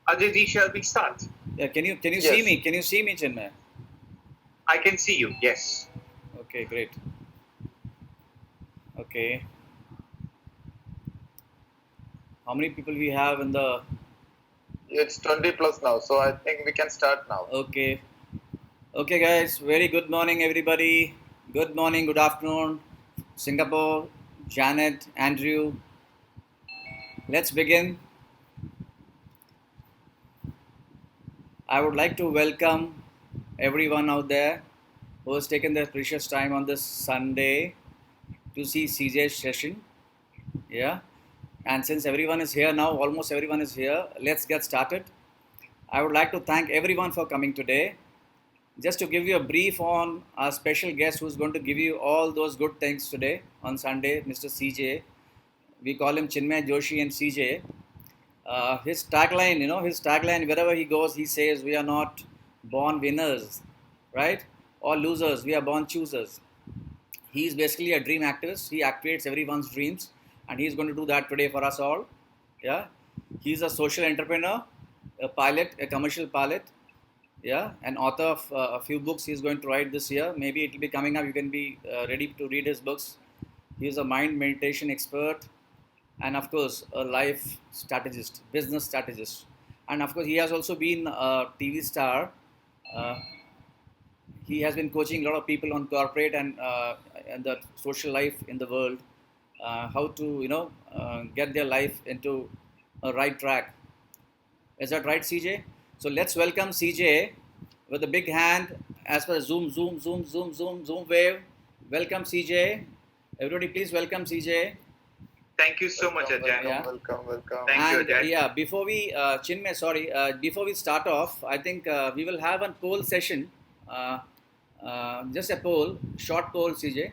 Ajay, shall we start? Yeah, can you Yes. see me? Can you see me, Chinmay? I can see you. Yes. Okay, great. Okay. How many people we have in the? It's 20 plus now, so I think we can start now. Okay. Okay, guys. Very good morning, everybody. Good morning. Good afternoon, Singapore. Janet, Andrew. Let's begin. I would like to welcome everyone out there who has taken their precious time on this Sunday to see CJ's session. Yeah. And since everyone is here now, almost everyone is here, let's get started. I would like to thank everyone for coming today. Just to give you a brief on our special guest who's going to give you all those good things today on Sunday, Mr. CJ. We call him Chinmay Joshi and CJ. His tagline, wherever he goes, he says, "We are not born winners, right? Or losers. We are born choosers." He's basically a dream activist. He activates everyone's dreams, and he's going to do that today for us all. Yeah, he's a social entrepreneur, a pilot, a commercial pilot. Yeah, an author of a few books he's going to write this year. Maybe it will be coming up. You can be ready to read his books. He's a mind meditation expert, and of course, a life strategist, business strategist, and of course, he has also been a TV star. Uh, he has been coaching a lot of people on corporate and the social life in the world, how to get their life into a right track. Is that right, CJ? So let's welcome CJ with a big hand as per the zoom wave. Welcome CJ. Everybody, please welcome CJ. Thank you so much, Ajay. Yeah. Welcome. Thank you, And Ajay. yeah, before we, Chinmay, sorry, before we start off, I think we will have a poll session. Uh, just a poll, short poll, CJ.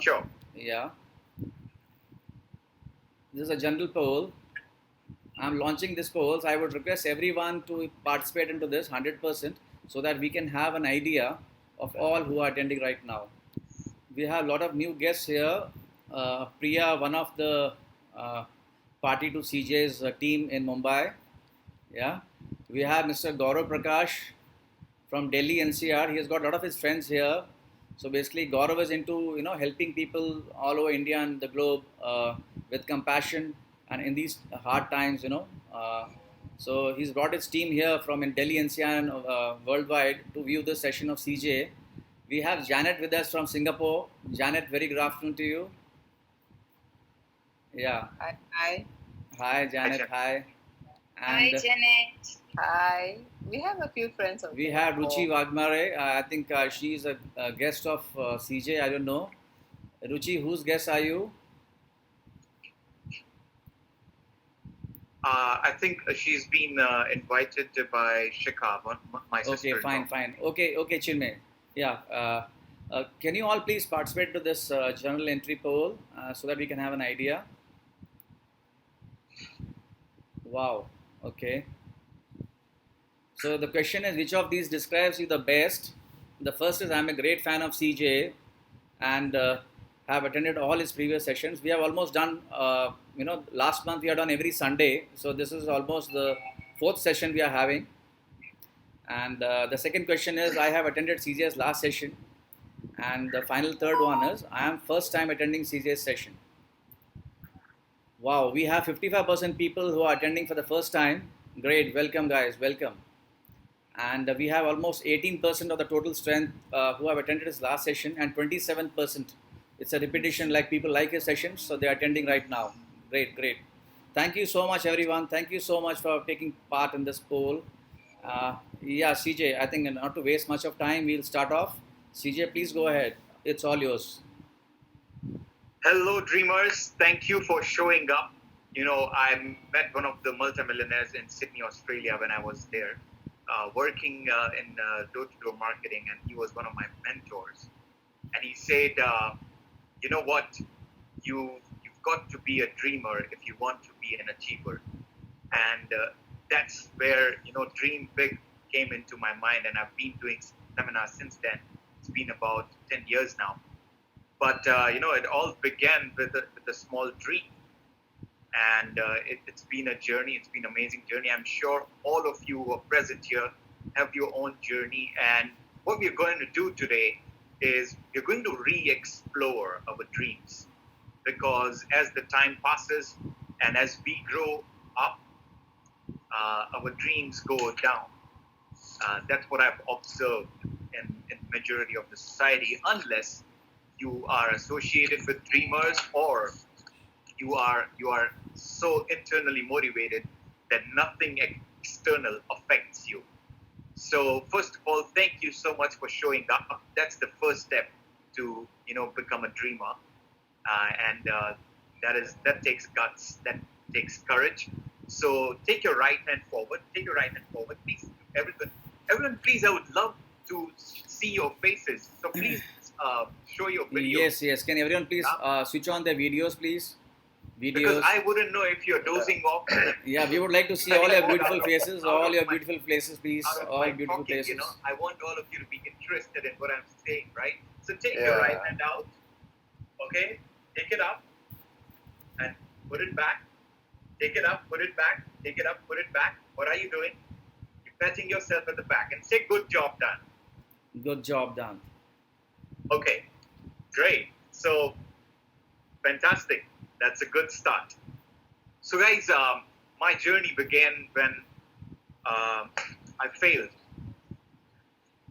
Sure. Yeah, this is a general poll. I'm launching this poll. So I would request everyone to participate into this 100% so that we can have an idea of all who are attending right now. We have a lot of new guests here. Priya, one of the uh, party to CJ's team in Mumbai. Yeah. We have Mr. Gaurav Prakash from Delhi NCR. He has got a lot of his friends here. So basically, Gaurav is into helping people all over India and the globe with compassion and in these hard times. So he's brought his team here from in Delhi NCR and worldwide to view this session of CJ. We have Janet with us from Singapore. Janet, very good afternoon to you. Yeah. Hi. Hi. Hi, Janet. Hi. Hi, Janet. Hi. We have a few friends over We there. have Ruchi Wagmare. I think she's a guest of CJ. I don't know. Ruchi, whose guest are you? I think she's been invited by Shikha, my sister. Okay, fine. Okay, Chinmay. Yeah. Can you all please participate to this journal entry poll so that we can have an idea? Wow. Okay. So the question is, which of these describes you the best? The first is, I'm a great fan of CJ and have attended all his previous sessions. We have almost done, last month we have done every Sunday. So this is almost the fourth session we are having. And the second question is, I have attended CJ's last session. And the final third one is, I am first time attending CJ's session. Wow, we have 55% people who are attending for the first time. Great, welcome guys, welcome. And we have almost 18% of the total strength who have attended his last session and 27% It's a repetition, like people like his sessions, so they're attending right now. Great, great. Thank you so much, everyone. Thank you so much for taking part in this poll. Yeah, CJ, I think not to waste much of time, we'll start off. CJ, please go ahead. It's all yours. Hello, dreamers. Thank you for showing up. I met one of the multimillionaires in Sydney, Australia when I was there, working in door-to-door marketing, and he was one of my mentors. And he said, you know what? You've got to be a dreamer if you want to be an achiever. And that's where, Dream Big came into my mind. And I've been doing seminars since then. It's been about 10 years now. But, it all began with a small dream. And it's been a journey. It's been an amazing journey. I'm sure all of you who are present here have your own journey. And what we're going to do today is we're going to re-explore our dreams. Because as the time passes and as we grow up, our dreams go down. That's what I've observed in majority of the society, unless you are associated with dreamers or you are so internally motivated that nothing external affects you. So first of all, thank you so much for showing up. That's the first step to become a dreamer, and that takes guts, that takes courage. So take your right hand forward. Take your right hand forward, please. Everyone, please. I would love to see your faces. So please show your videos. Yes. Can everyone please switch on their videos, please? Videos. Because I wouldn't know if you're dozing off. Yeah, we would like to see all your beautiful faces, all your beautiful places, please. All beautiful places. I want all of you to be interested in what I'm saying, right? So take your right hand out, okay? Take it up and put it back. Take it up, put it back. Take it up, put it back. What are you doing? You're patting yourself at the back and say, good job done. Good job done. Okay, great. So, fantastic. That's a good start. So guys, my journey began when I failed.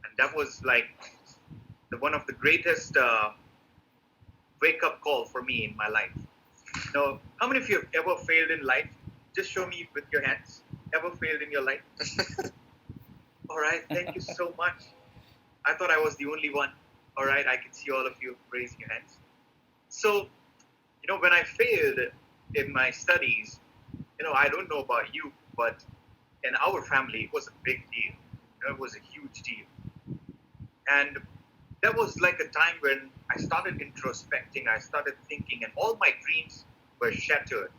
And that was like one of the greatest wake-up call for me in my life. Now, how many of you have ever failed in life? Just show me with your hands. Ever failed in your life? All right, thank you so much. I thought I was the only one. All right, I can see all of you raising your hands. So, when I failed in my studies, I don't know about you, but in our family, it was a big deal. It was a huge deal. And that was like a time when I started introspecting, I started thinking, and all my dreams were shattered.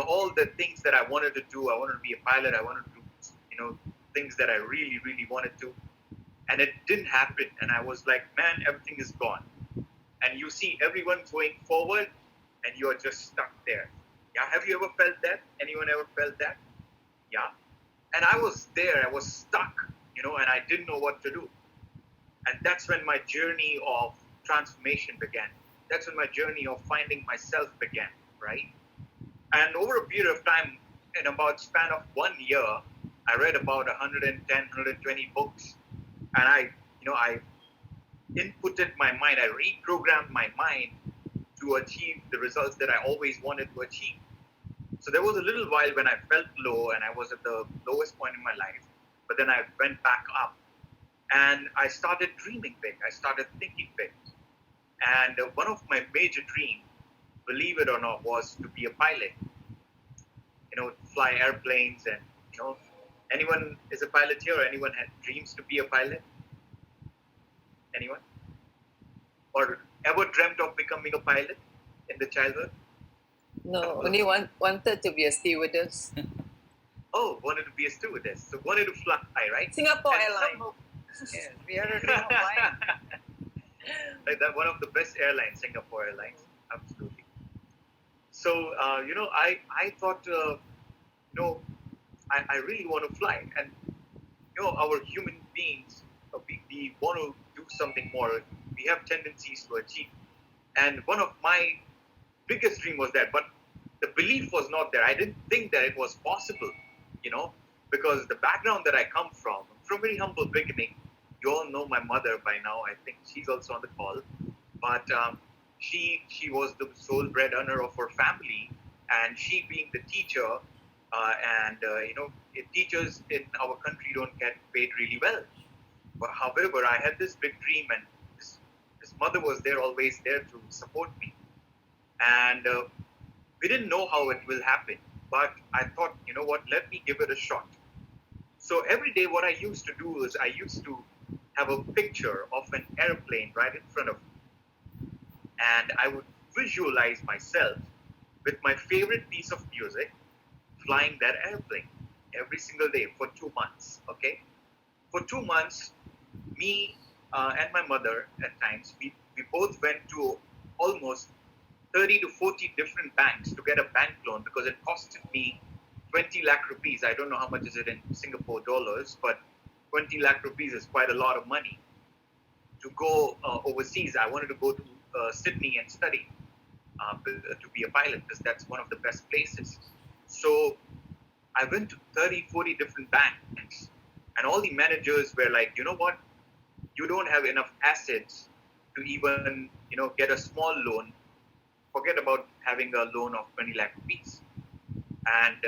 All the things that I wanted to do, I wanted to be a pilot, I wanted to do, things that I really, really wanted to. And it didn't happen. And I was like, man, everything is gone. And you see everyone going forward, and you're just stuck there. Yeah, have you ever felt that? Anyone ever felt that? Yeah. And I was there, I was stuck, and I didn't know what to do. And that's when my journey of transformation began. That's when my journey of finding myself began, right? And over a period of time, in about span of 1 year, I read about 110, 120 books. And I inputted my mind, I reprogrammed my mind to achieve the results that I always wanted to achieve. So there was a little while when I felt low and I was at the lowest point in my life, but then I went back up and I started dreaming big. I started thinking big. And one of my major dreams, believe it or not, was to be a pilot. Fly airplanes and, anyone is a pilot here or anyone had dreams to be a pilot? Anyone? Or ever dreamt of becoming a pilot in the childhood? No, only wanted to be a stewardess. Oh, wanted to be a stewardess. So wanted to fly, right? Singapore And Airlines. Yes, we had a dream of flying. Like that, one of the best airlines, Singapore Airlines. Absolutely. So, I thought, I really want to fly. And, our human beings, we want to do something more. We have tendencies to achieve. And one of my biggest dream was that, but the belief was not there. I didn't think that it was possible, because the background that I come from very humble beginning. You all know my mother by now. I think she's also on the call. But She was the sole breadwinner of her family, and she being the teacher, and teachers in our country don't get paid really well. But however, I had this big dream, and this mother was there, always there to support me. And we didn't know how it will happen, but I thought, you know what, let me give it a shot. So every day, what I used to do is I used to have a picture of an airplane right in front of me, and I would visualize myself with my favorite piece of music flying that airplane every single day for 2 months. Okay, for 2 months, me and my mother at times we both went to almost 30 to 40 different banks to get a bank loan because it costed me 20 lakh rupees. I don't know how much is it in Singapore dollars, but 20 lakh rupees is quite a lot of money to go overseas. I wanted to go to Sydney and study to be a pilot because that's one of the best places. So I went to 30, 40 different banks, and all the managers were like, you know what, you don't have enough assets to even, get a small loan. Forget about having a loan of 20 lakh rupees. And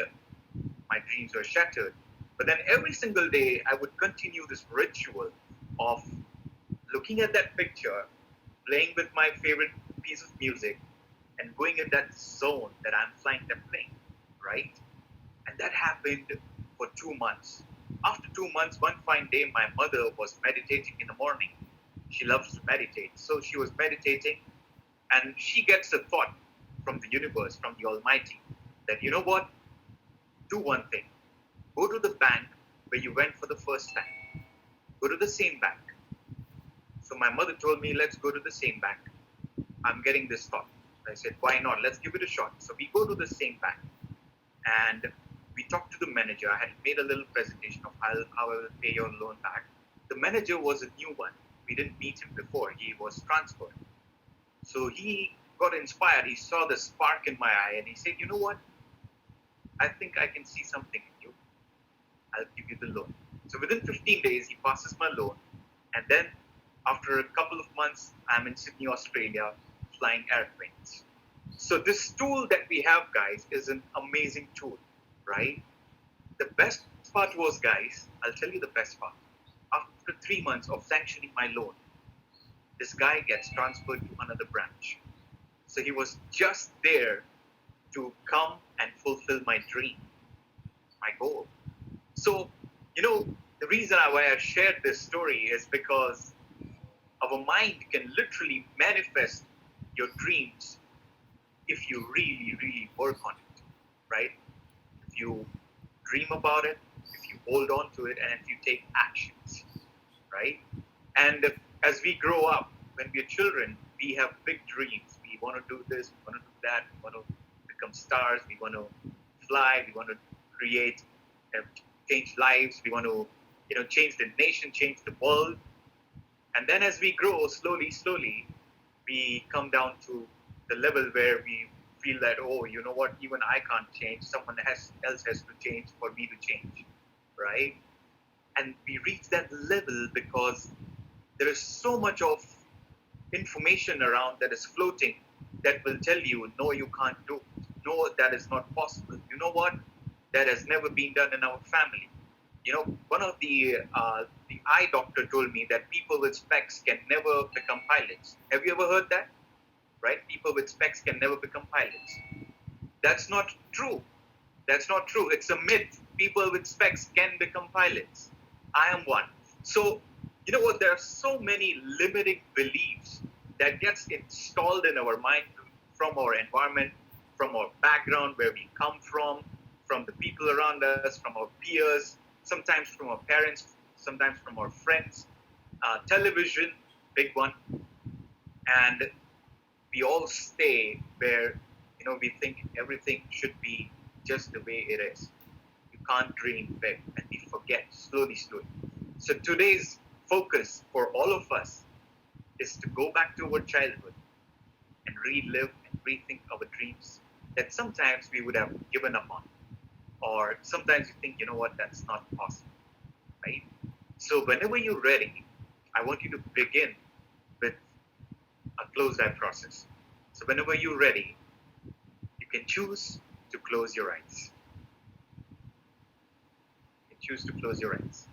my dreams were shattered. But then every single day, I would continue this ritual of looking at that picture, playing with my favorite piece of music, and going in that zone that I'm flying that plane, right? And that happened for 2 months. After 2 months, one fine day, my mother was meditating in the morning. She loves to meditate. So she was meditating, and she gets a thought from the universe, from the Almighty, that, you know what? Do one thing. Go to the bank where you went for the first time. Go to the same bank. So my mother told me, let's go to the same bank. I'm getting this thought. I said, why not? Let's give it a shot. So we go to the same bank, and we talked to the manager. I had made a little presentation of how I will pay your loan back. The manager was a new one. We didn't meet him before. He was transferred. So he got inspired. He saw the spark in my eye, and he said, you know what? I think I can see something in you. I'll give you the loan. So within 15 days, he passes my loan. And then after a couple of months, I'm in Sydney, Australia, flying airplanes. So this tool that we have, guys, is an amazing tool, right? The best part was, guys, I'll tell you the best part. After 3 months of sanctioning my loan, this guy gets transferred to another branch. So he was just there to come and fulfill my dream, my goal. So, the reason why I shared this story is because our mind can literally manifest your dreams if you really, really work on it, right? If you dream about it, if you hold on to it, and if you take actions, right? And as we grow up, when we're children, we have big dreams. We want to do this, we want to do that, we want to become stars, we want to fly, we want to create, change lives, we want to, change the nation, change the world. And then as we grow, slowly, we come down to the level where we feel that, oh, you know what, even I can't change. Someone else has to change for me to change, right? And we reach that level because there is so much of information around that is floating that will tell you, no, you can't do it. No, that is not possible. You know what? That has never been done in our family. One of the eye doctor told me that people with specs can never become pilots. Have you ever heard that? Right? People with specs can never become pilots. That's not true. That's not true. It's a myth. People with specs can become pilots. I am one. So, you know what? There are so many limiting beliefs that gets installed in our mind from our environment, from our background, where we come from the people around us, from our peers, sometimes from our parents, sometimes from our friends, television, big one. And we all stay where, we think everything should be just the way it is. You can't dream big, and we forget slowly. So today's focus for all of us is to go back to our childhood and relive and rethink our dreams that sometimes we would have given up on. Or sometimes you think, you know what, that's not possible, right? So whenever you're ready, I want you to begin with a closed eye process. So whenever you're ready, you can choose to close your eyes. You can choose to close your eyes.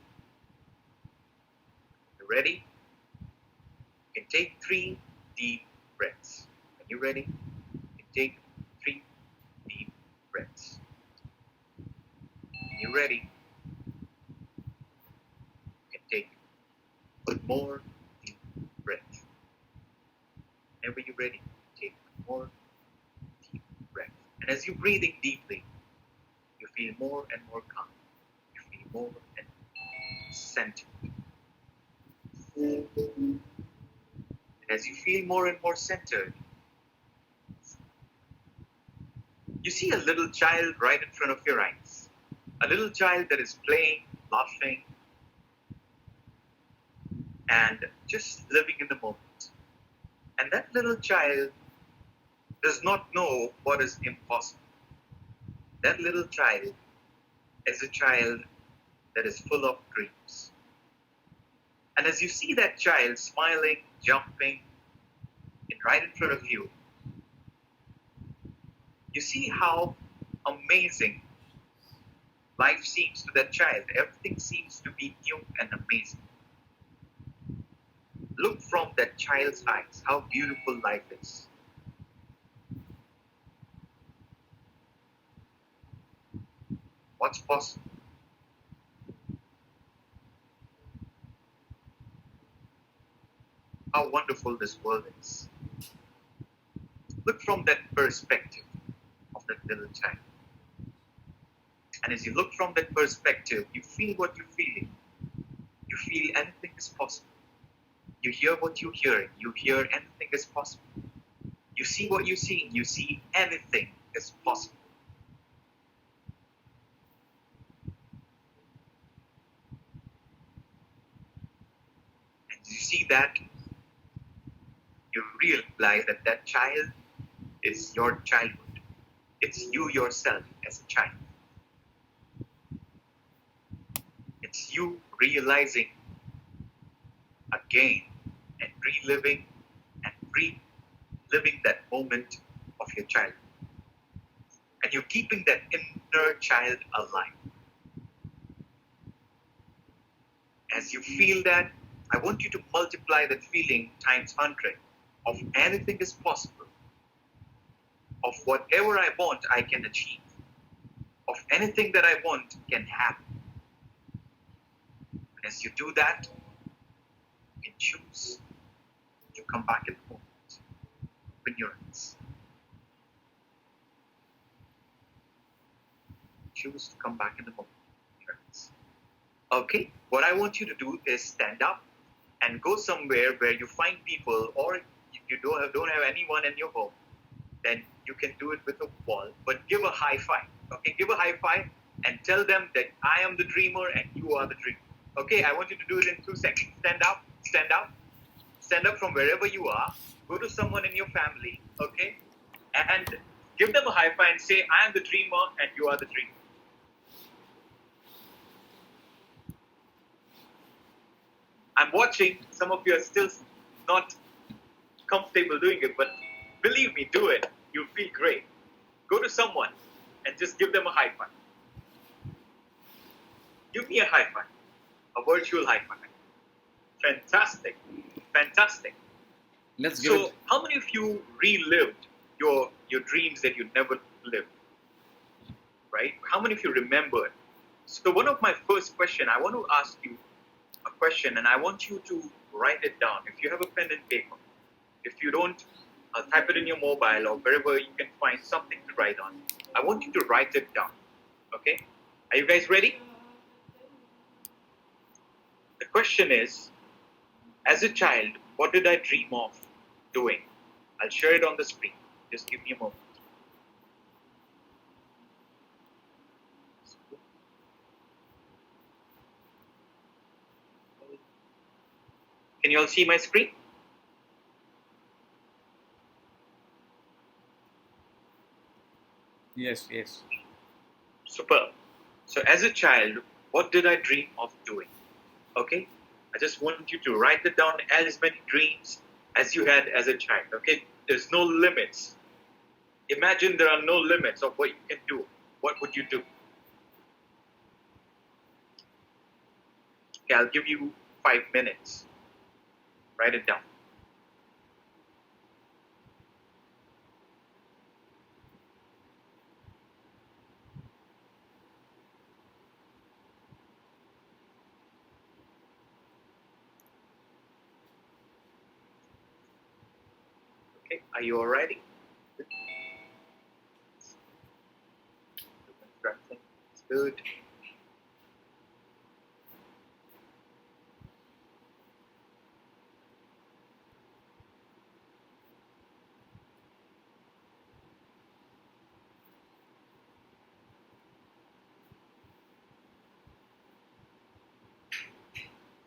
You're ready? You can take 3 deep breaths. When you're ready, you can take 3 deep breaths. When you're ready, you can take one more deep breath. Whenever you're ready, take one more deep breath. And as you're breathing deeply, you feel more and more calm. You feel more and more centered. And as you feel more and more centered, you see a little child right in front of your eyes. A little child that is playing, laughing, and just living in the moment. And that little child does not know what is impossible. That little child is a child that is full of dreams. And as you see that child smiling, jumping, right in front of you, you see how amazing life seems to that child. Everything seems to be new and amazing. Look from that child's eyes, how beautiful life is. What's possible? How wonderful this world is. Look from that perspective of that little child. And as you look from that perspective, you feel what you're feeling. You feel anything is possible. You hear what you're hearing. You hear anything is possible. You see what you're seeing. You see anything is possible. And you see that, you realize that that child is your childhood. It's you yourself as a child. It's you realizing again and reliving and reliving that moment of your childhood. And you're keeping that inner child alive. As you feel that, I want you to multiply that feeling times 100 of anything is possible. Of whatever I want, I can achieve. Of anything that I want can happen. And as you do that, you can choose to come back in the moment. Open your eyes. Choose to come back in the moment. Open your eyes. Okay, what I want you to do is stand up and go somewhere where you find people, or if you don't have anyone in your home, then you can do it with a wall, but give a high five. Okay, give a high five and tell them that I am the dreamer and you are the dreamer. Okay, I want you to do it in 2 seconds. Stand up, stand up, stand up from wherever you are. Go to someone in your family, okay, and give them a high five and say, I am the dreamer and you are the dreamer. I'm watching, some of you are still not comfortable doing it, but believe me, do it. You'll feel great. Go to someone and just give them a high five. Give me a high five, a virtual high five. Fantastic, fantastic. Let's give So, it. how many of you relived your dreams that you never lived? Right? How many of you remembered? So, one of my first question, I want to ask you a question, and I want you to write it down. If you have a pen and paper, if you don't, type it in your mobile or wherever you can find something to write on. I want you to write it down. Okay? Are you guys ready? The question is, as a child, what did I dream of doing? I'll share it on the screen. Just give me a moment. Can you all see my screen? Yes, yes. Superb. So as a child, what did I dream of doing? Okay? I just want you to write it down as many dreams as you had as a child. Okay? There's no limits. Imagine there are no limits of what you can do. What would you do? Okay, I'll give you 5 minutes. Write it down. Okay, are you all ready? It's good.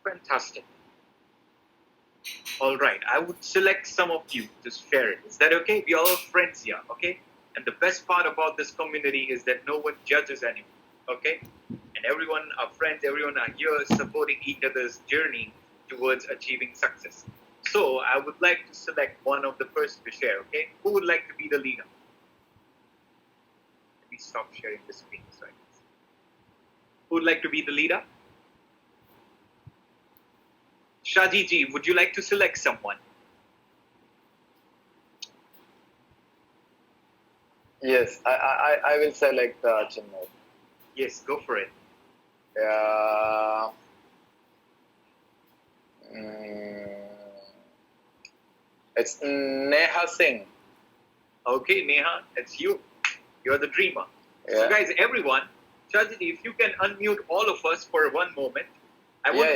Fantastic. All right, I would select some of you to share it. Is that okay? We are all friends here, okay? And the best part about this community is that no one judges anyone, okay? And everyone are friends, everyone are here supporting each other's journey towards achieving success. So I would like to select one of the person to share, okay? Who would like to be the leader? Let me stop sharing the screen so I can see. Who would like to be the leader? Shaji ji, would you like to select someone? Yes, I will select Chinmay. Yes, go for it. It's Neha Singh. Okay, Neha, it's you. You're the dreamer. Yeah. So guys, everyone, Shaji ji, if you can unmute all of us for one moment. I want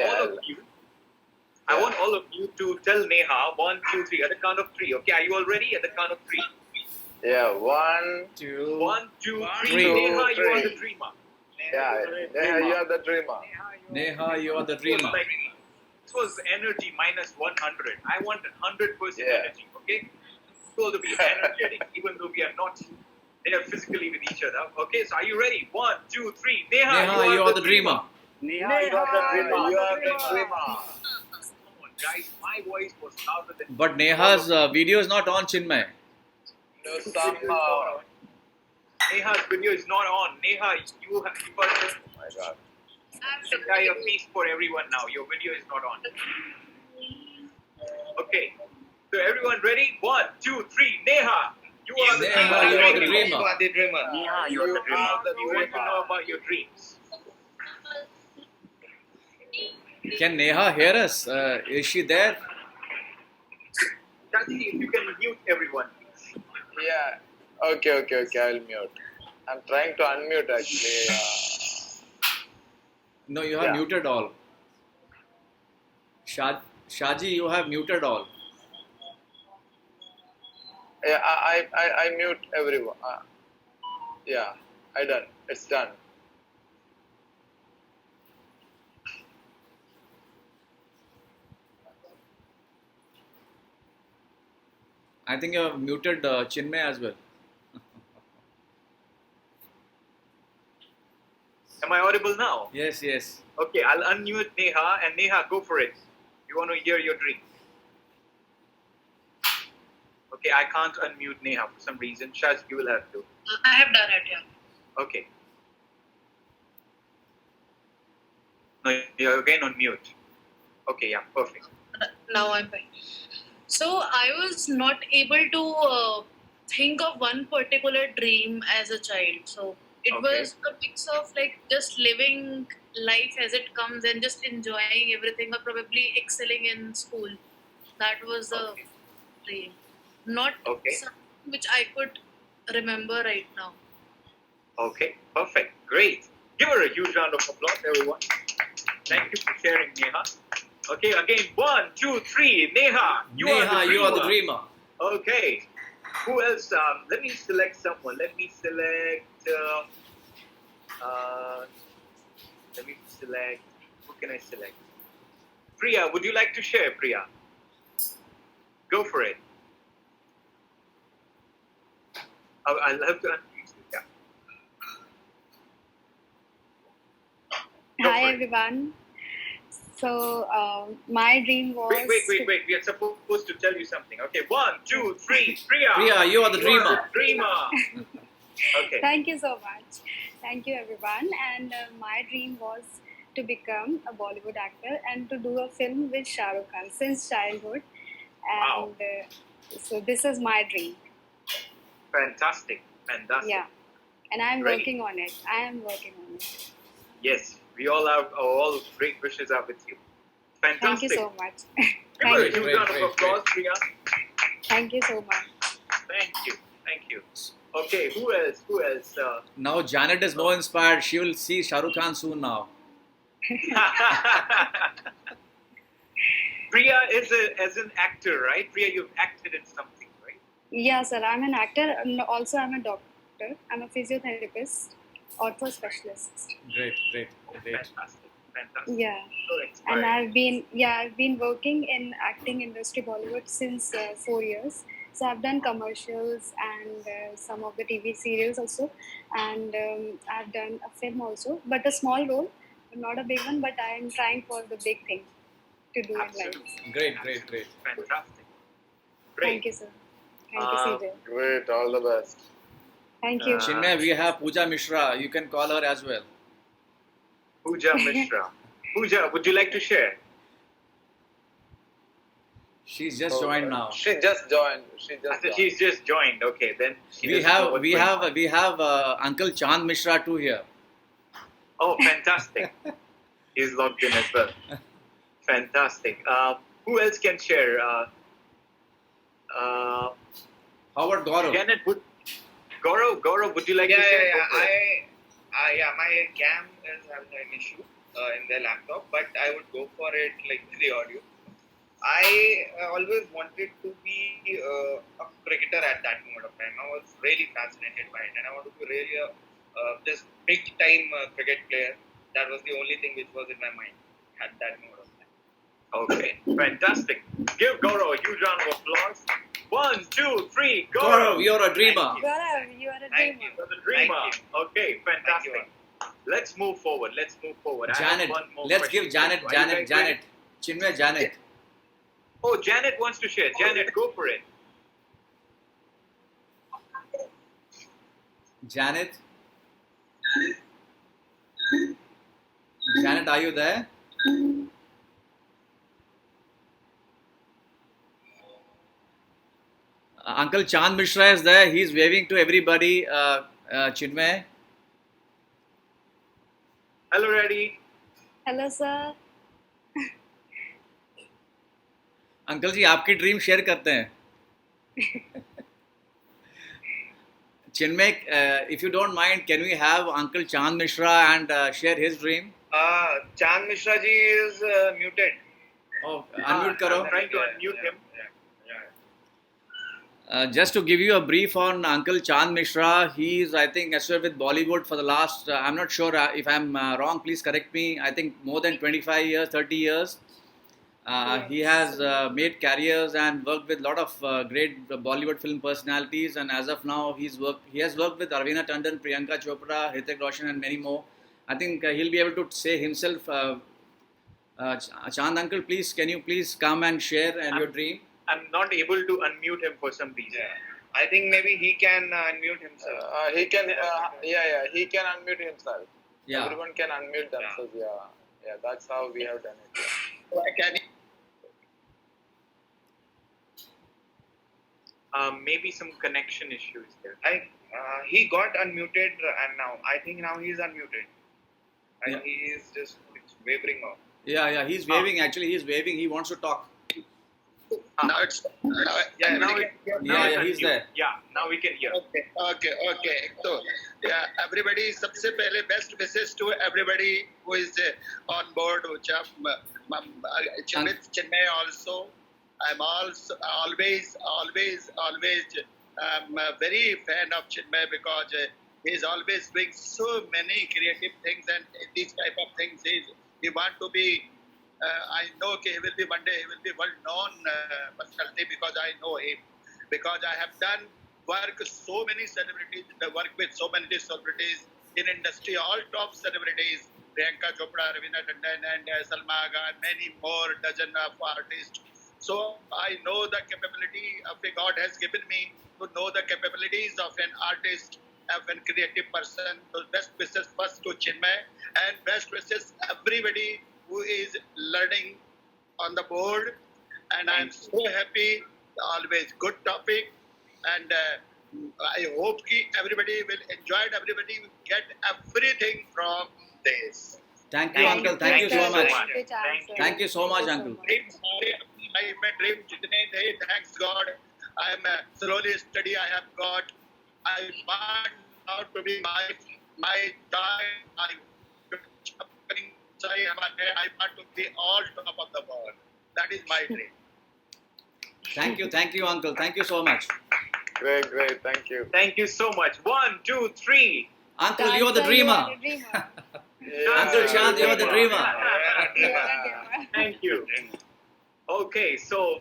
all of you to tell Neha 1, 2, 3 at the count of 3. Okay, are you all ready? At the count of 3. Yeah, 1, 1, 2, 3. Three. Neha, you are Three. the dreamer. Yeah, Neha, you are the dreamer. Neha, you are the dreamer. This was energy minus 100. I want 100% Yeah. energy. Okay, so to be energetic, even though we are not there physically with each other. Okay, so are you ready? 1, 2, 3. Neha, Neha, you are the dreamer. Neha, you are the dreamer. You are the dreamer. Come on, guys, my voice was louder than. But Neha's video is not on, Chinmay. No, somehow. Neha's video is not on. Neha, you are Oh my God. entire piece for everyone now. Your video is not on. Okay, so everyone ready? 1, 2, 3. Neha, you are the Neha, dreamer. you are the dreamer. You are the dreamer. Neha, you are the dreamer. We want to know about your dreams. Can Neha hear us? Is she there? Shaji, if you can mute everyone, please. Yeah. Okay. I'll mute. I'm trying to unmute actually. No, you have Yeah. muted all. Shaji, you have muted all. Yeah, I mute everyone. Yeah, I done. It's done. I think you have muted Chinmay as well. Am I audible now? Yes. Okay, I'll unmute Neha, and Neha, go for it. You want to hear your dream. Okay, I can't unmute Neha for some reason. Shaz, you will have to. I have done it, yeah. Okay. No, you're again on mute. Okay, yeah, perfect. Now I'm fine. So I was not able to think of one particular dream as a child. So it Okay. was a mix of like just living life as it comes and just enjoying everything, or probably excelling in school. That was the Okay. dream. Not Okay. something which I could remember right now. Okay, perfect. Great. Give her a huge round of applause, everyone. Thank you for sharing, Neha. Okay, again, 1, 2, 3. Neha, you are the dreamer. Okay. Who else? Let me select someone. Let me select. Who can I select? Priya, would you like to share, Priya? Go for it. I'll have to unmute you. Yeah. Go Hi for it. everyone. My dream was. Wait. We are supposed to tell you something. Okay, 1, 2, 3. Priya. Priya, you are the dreamer. Dreamer. Okay. Thank you so much. Thank you, everyone. And my dream was to become a Bollywood actor and to do a film with Shah Rukh Khan since childhood. Wow. And so this is my dream. Fantastic. Yeah. And I'm Great. working on it. I am working on it. Yes, we all great wishes are with you. Fantastic. Thank you so much. Give her a Thank you. huge round of Great. applause, Priya. Thank you so much. Thank you. Okay, who else? Now Janet is more inspired. She will see Shah Rukh Khan soon now. Priya is as an actor, right? Priya, you've acted in something, right? Yeah, sir. I'm an actor. And also, I'm a doctor. I'm a physiotherapist, ortho specialist. Great. Fantastic. Yeah. So And inspiring. I've been working in acting industry Bollywood since 4 years. So I've done commercials and some of the TV serials also, and I've done a film also, but a small role, not a big one. But I am trying for the big thing to do in life. Absolutely. Great. Fantastic. Thank Great. you, sir. Thank you, CJ. Great, all the best. Thank you. Chinmay, we have Pooja Mishra. You can call her as well. Pooja Mishra. Pooja, would you like to share? She's just joined now. She just joined. She's just joined. Okay, then she We doesn't know have what's going on. we have Uncle Chand Mishra too here. Oh, fantastic. He's logged in as well. Fantastic. Who else can share? How about Gaurav? Janet, Gaurav, would you like to share? Go for it. My cam is having an issue in their laptop, but I would go for it like the audio. I always wanted to be a cricketer at that moment of time. I was really fascinated by it, and I wanted to be really just big time cricket player. That was the only thing which was in my mind at that moment of time. Okay, fantastic. Give Gaurav a huge round of applause. 1, 2, 3, Gaurav. Gaurav, you're a dreamer. Thank you. Gaurav, you are a Thank dreamer. you. You're the dreamer. Thank you. Okay, fantastic. Thank Let's move forward. I have Janet, one more let's question give Janet, for you. Are you guys ready? Chinmay, Janet. Oh, Janet wants to share. Janet, go for it. Janet, are you there? Uncle Chand Mishra is there. He's waving to everybody. Chinmay. Hello, ready? Hello, sir. Uncle जी आपकी dream share करते हैं. Chinmay, if you don't mind, can we have Uncle Chand Mishra and share his dream? Chand Mishra ji is muted. Oh, unmute karo. I'm trying to unmute him. Just to give you a brief on Uncle Chand Mishra, he is, I think, associated with Bollywood for the last, I'm not sure if I'm wrong, please correct me, I think more than 25 years, 30 years. He has made careers and worked with a lot of great Bollywood film personalities, and as of now, he has worked with Arveena Tandon, Priyanka Chopra, Hrithik Roshan, and many more. I think he'll be able to say himself. Chand uncle, please, can you please come and share your dream? I'm not able to unmute him for some reason. I think maybe he can unmute himself. He can, he can unmute himself. Yeah. Everyone can unmute themselves. Yeah. That's how we have done it. Maybe some connection issues there. He got unmuted, and now I think now he is unmuted. And Yeah. he is just wavering off. Yeah, he's waving. Actually, he's waving. He wants to talk. Now it's He's there. Yeah, now we can hear. Okay. So, everybody, सबसे पहले best wishes to everybody who is on board. Chinmay also. I'm also always a very fan of Chinmay because he's always doing so many creative things, and these type of things he want to be. I know he will be one day, he will be well-known personality because I know him. Because I have done work with so many celebrities, work with so many celebrities, in industry, all top celebrities, Priyanka Chopra, Ravina Tandon, and Salma Agha, and many more dozen of artists. So I know the capability of a God has given me to know the capabilities of an artist, of a creative person. So best wishes first to Chinmay, and best wishes everybody who is learning on the board. And I'm so happy. Always good topic, and I hope ki everybody will enjoy it. Everybody will get everything from this. Thank you, Thank uncle. you. Thank you so Thank you much. so much. Which Thank answer. you. Thank you so much, Thank you uncle. much. Dream हमारे अपनी life में dream जितने थे, thanks God, I am slowly steady. I have got. I want now to be my time. I want to be all top of the world. That is my dream. Thank you, uncle. Thank you so much. Great, great. Thank you. Thank you so much. 1, 2, 3. Uncle, you're the Dancer, dreamer. You are the dreamer. Uncle Chand, you're the dreamer. You are the dreamer. Thank you. Okay, so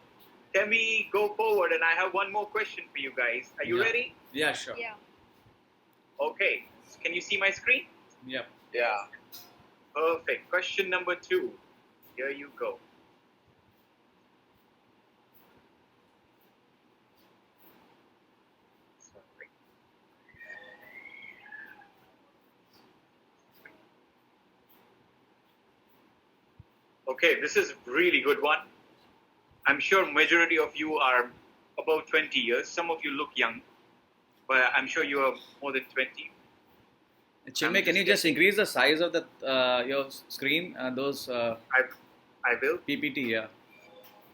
can we go forward? And I have one more question for you guys. Are you Yeah. ready? Yeah, sure. Yeah. Okay. Can you see my screen? Yeah. Yeah. Perfect. Question number 2. Here you go. Sorry. Okay, this is a really good one. I'm sure majority of you are about 20 years. Some of you look young, but I'm sure you are more than 20. Chinmay, can you just increase the size of the your screen? Those I will. PPT, yeah.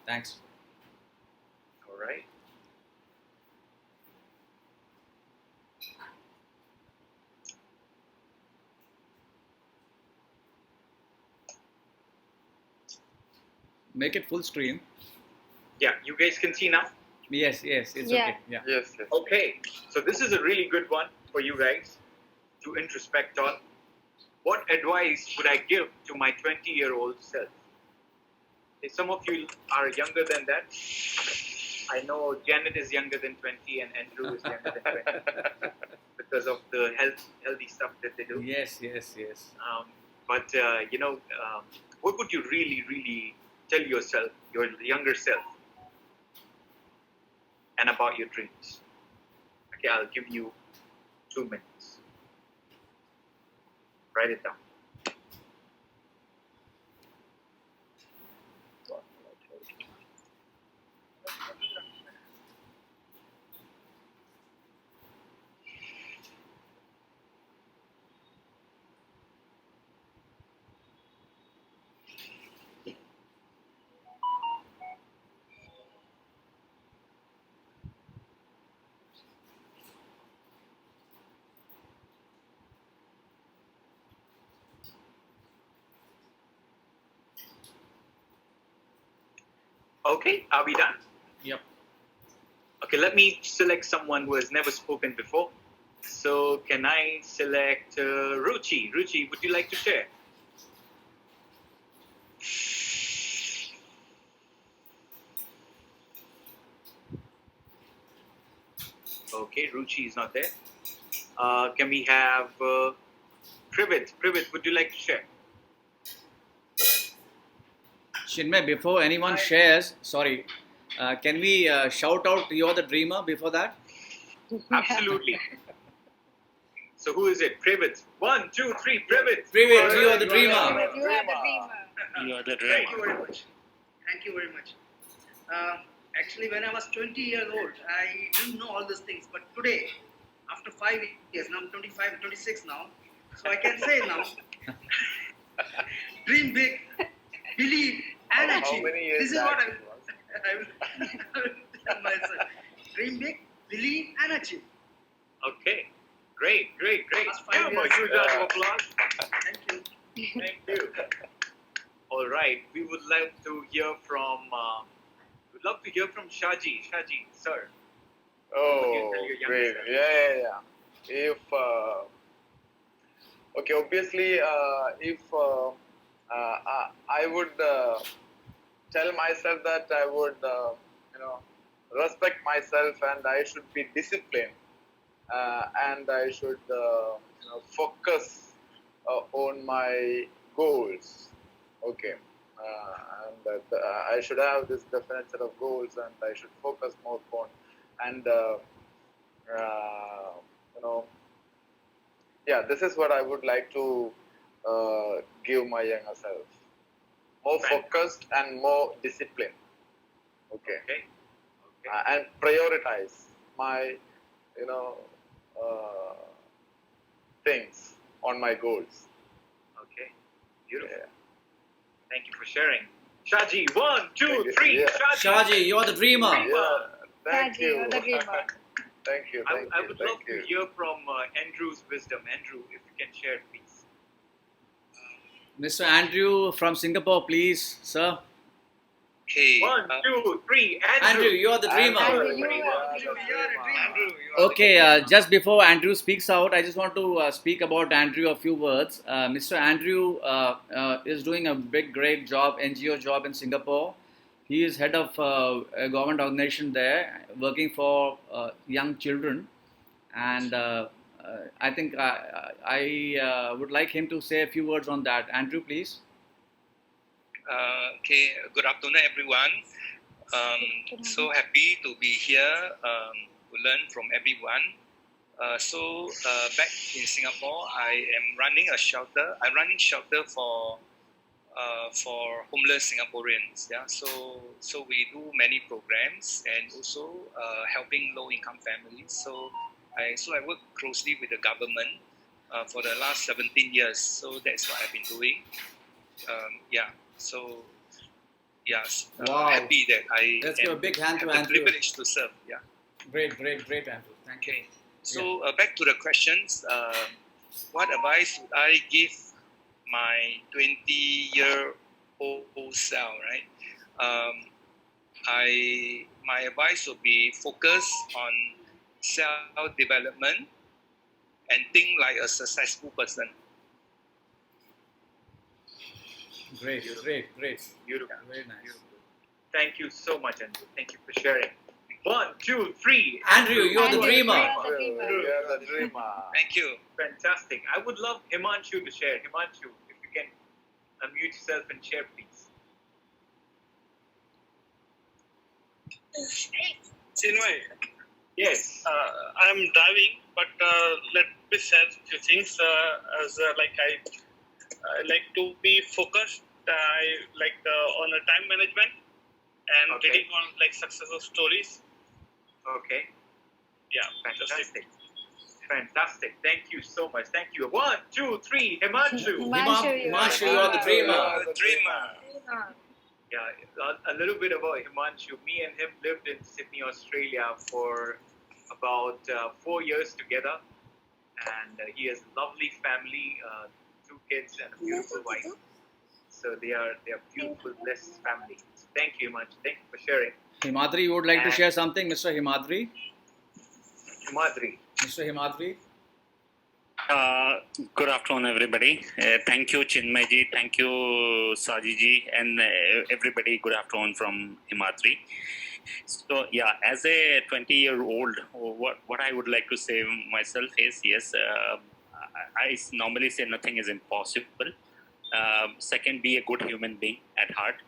Thanks. All right. Make it full screen. Yeah, you guys can see now. Yes, it's Yeah. okay. Yeah. Yes, yes. Okay, so this is a really good one for you guys to introspect on. What advice would I give to my 20-year-old self? If some of you are younger than that, I know Janet is younger than 20 and Andrew is younger than 20 because of the healthy stuff that they do. Yes. But what would you really tell yourself, your younger self, and about your dreams? Okay, I'll give you 2 minutes. Write it down. Okay, are we done? Yep. Okay, let me select someone who has never spoken before. So can I select Ruchi? Ruchi, would you like to share? Okay, Ruchi is not there. Can we have Privit? Privit, would you like to share? Chinmay, before anyone shares, sorry, can we shout out "You're the Dreamer" before that? Absolutely. So who is it? Privit. 1, 2, 3. Privit. Privit, you are the dreamer. You are the dreamer. You are the Thank dreamer. you very much. Thank you very much. Actually, when I was 20 years old, I didn't know all these things. But today, after 5 years, now I'm 25, 26 now, so I can say now, dream big, believe, and How achieve. many years This is back what it was? I will tell myself. Dream big, believe, and achieve. Okay. Great. Last 5 Give him a years. huge round of applause. Thank you. Thank you. All right. We would love to hear from. We'd love to hear from Shaji. Shaji, sir. Oh, Tell your younger great. self. Yeah. If okay, obviously, if I would tell myself that I would, respect myself and I should be disciplined, and I should focus on my goals. Okay. And that I should have this definite set of goals, and I should focus more on. And this is what I would like to give my younger self: more focused and more disciplined. Okay. And prioritize my things on my goals. Okay. Beautiful. Yeah. Thank you for sharing. Shaji, 1, 2, Thank you. 3. Yeah. Shaji, you're the dreamer. Yeah. Thank Shaji, you. you're the dreamer. Thank you. I would love Thank you. to hear from Andrew's wisdom. Andrew, if you can share, please. Mr. Andrew from Singapore, please, sir. Okay. 1, 2, 3. Andrew, you're the dreamer. Andrew, you are Okay, just before Andrew speaks out, I just want to speak about Andrew a few words. Mr. Andrew is doing a great job, NGO job in Singapore. He is head of a government organization there, working for young children. And I think I would like him to say a few words on that. Andrew, please. Okay, good afternoon, everyone. So happy to be here to learn from everyone. Back in Singapore, I am running a shelter. I'm running shelter for homeless Singaporeans. Yeah, so we do many programs and also helping low-income families. So I work closely with the government for the last 17 years. So that's what I've been doing. Wow. Happy that I Let's give a big hand to have the Andrew. privilege to serve. Yeah. Great, Andrew. Thank you. Okay. So back to the questions. What advice would I give my 20-year-old self? Right. My advice would be focus on self-development and think like a successful person. Great. Beautiful. Very nice. Beautiful. Thank you so much, Andrew. Thank you for sharing. 1, 2, 3. Andrew, you're the Andrew, dreamer. you're the dreamer. You're the dreamer. Thank you. Fantastic. I would love Himanshu to share. Himanshu, if you can unmute yourself and share, please. Chinmay, Yes. I'm driving, but let me share few things. I like to be focused. I like on the time management and Okay. reading on like successful stories. Okay. Yeah, just it. Fantastic. Thank you so much. Thank you. 1, 2, 3. Himanshu. Himanshu, you're the dreamer. The dreamer. Yeah, a little bit about Himanshu. Me and him lived in Sydney, Australia for about 4 years together. And he has a lovely family, 2 kids and a beautiful wife. So they are beautiful, blessed family. So thank you, Himanshu. Thank you for sharing. Himadri, you would like to share something, Mr. Himadri? Himadri. Mr. Himadri? Good afternoon, everybody. Thank you, Chinmayji. Thank you, Sajiji, and everybody. Good afternoon from Himadri. So, as a 20-year-old, what I would like to say myself is, yes, I normally say nothing is impossible. Second, be a good human being at heart.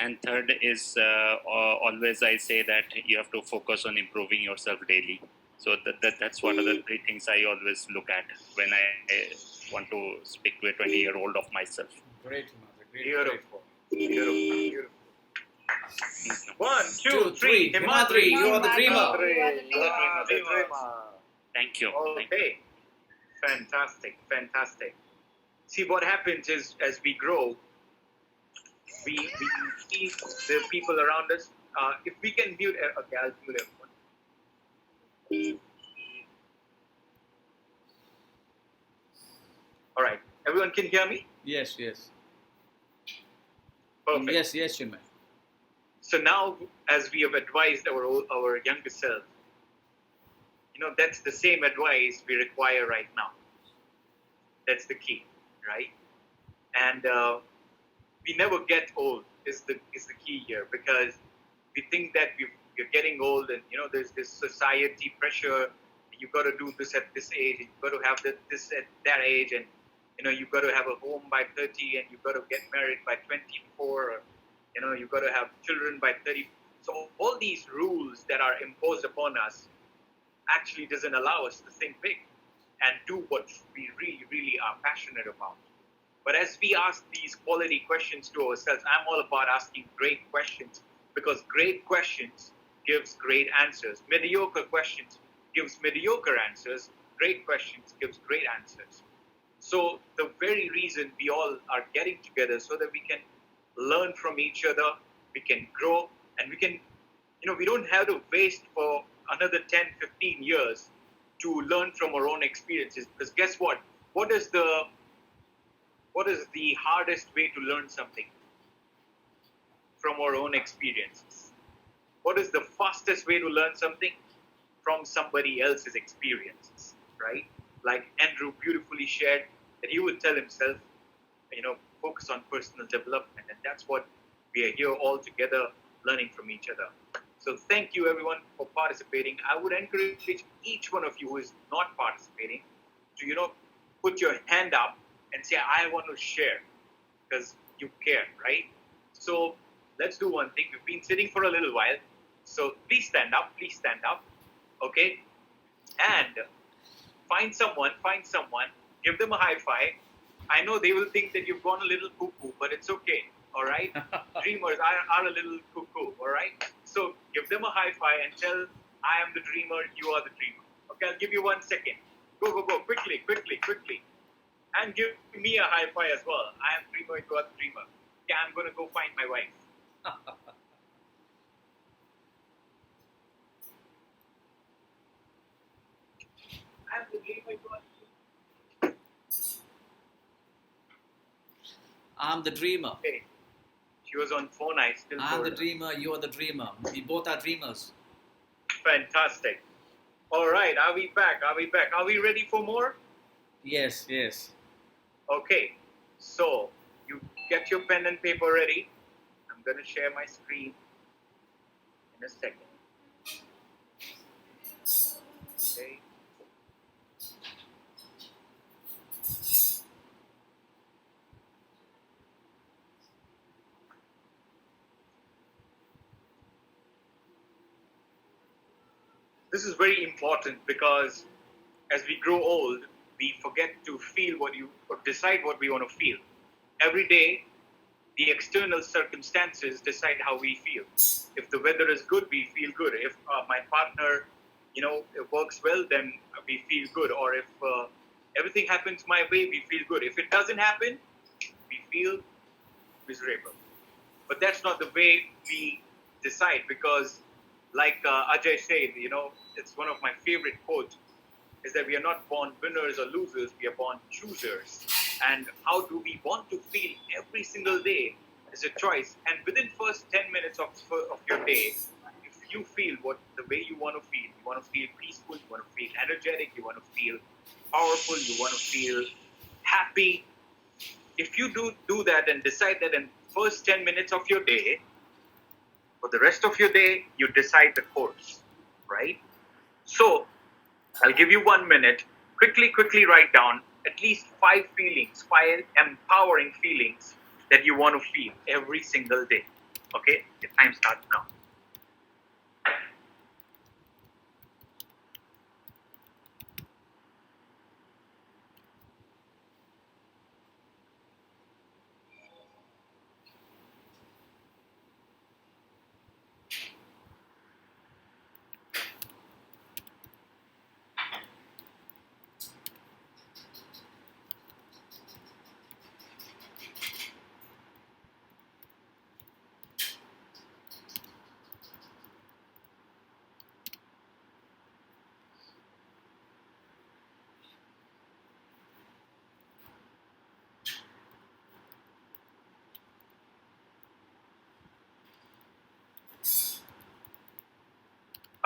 And third is always I say that you have to focus on improving yourself daily. So that's one of the 3 things I always look at when I want to speak to a 20-year-old of myself. Great, Himadri. Beautiful. 1, 2, 3. Himadri, you are the dreamer. The dreamer. Thank you. Okay. Fantastic. See, what happens is as we grow, we see the people around us. If we can mute, okay, I'll mute everyone. All right, everyone can hear me? Yes. Perfect. Yes, Chinmay. So now, as we have advised our younger self, that's the same advice we require right now. That's the key, right? And we never get old is the key here, because we think that we're getting old, and there's this society pressure. The you got to do this at this age, you got to have this at that age, and you got to have a home by 30, and you got to get married by 24, or, you got to have children by 30. So all these rules that are imposed upon us actually doesn't allow us to think big and do what we really, really are passionate about. But as we ask these quality questions to ourselves, I'm all about asking great questions, because great questions gives great answers. Mediocre questions gives mediocre answers. Great questions gives great answers. So the very reason we all are getting together so that we can learn from each other, we can grow, and we can, we don't have to waste for another 10, 15 years to learn from our own experiences. Because guess what? What is the hardest way to learn something? From our own experiences. What is the fastest way to learn something? From somebody else's experiences, right? Like Andrew beautifully shared, that he would tell himself, focus on personal development. And that's what we are here all together learning from each other. So thank you everyone for participating. I would encourage each one of you who is not participating to, put your hand up and say, I want to share, because you care, right? So let's do one thing. We've been sitting for a little while. So please stand up, okay? And find someone, give them a high five. I know they will think that you've gone a little cuckoo, but it's okay, all right? Dreamers are a little cuckoo, all right? So give them a high five and tell, I am the dreamer, you are the dreamer. Okay, I'll give you 1 second. Go, quickly. And give me a high five as well. I am dreamer, you are the dreamer. Okay, I'm going to go find my wife. I am the dreamer, you are the dreamer. I'm the dreamer. Okay. She was on phone, I still I'm the dreamer, you are the dreamer. We both are dreamers. Fantastic. All right, are we back? Are we ready for more? Yes. Okay, so you get your pen and paper ready. I'm going to share my screen in a second. Okay. This is very important because as we grow old, we forget to feel or decide what we want to feel. Every day, the external circumstances decide how we feel. If the weather is good, we feel good. If my partner, it works well, then we feel good. Or if everything happens my way, we feel good. If it doesn't happen, we feel miserable. But that's not the way we decide, because like Ajay said, it's one of my favorite quotes, is that we are not born winners or losers, we are born choosers. And how do we want to feel every single day is a choice. And within first 10 minutes of your day, if you feel the way you want to feel peaceful, you want to feel energetic, you want to feel powerful, you want to feel happy. If you do that and decide that in first 10 minutes of your day, for the rest of your day, you decide the course, right? So I'll give you 1 minute. Quickly write down at least 5 empowering feelings that you want to feel every single day. Okay? The time starts now.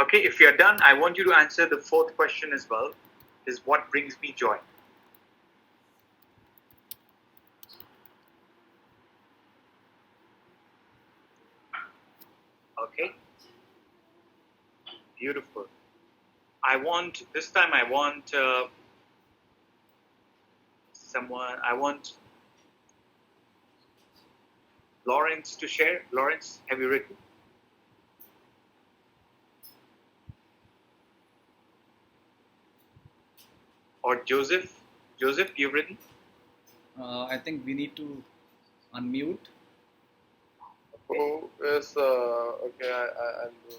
Okay, if you're done, I want you to answer the 4th question as well, is what brings me joy? Okay. Beautiful. I want someone. I want Lawrence to share. Lawrence, have you written? Or Joseph? Joseph, you've written? I think we need to unmute. Who is okay? I'll do.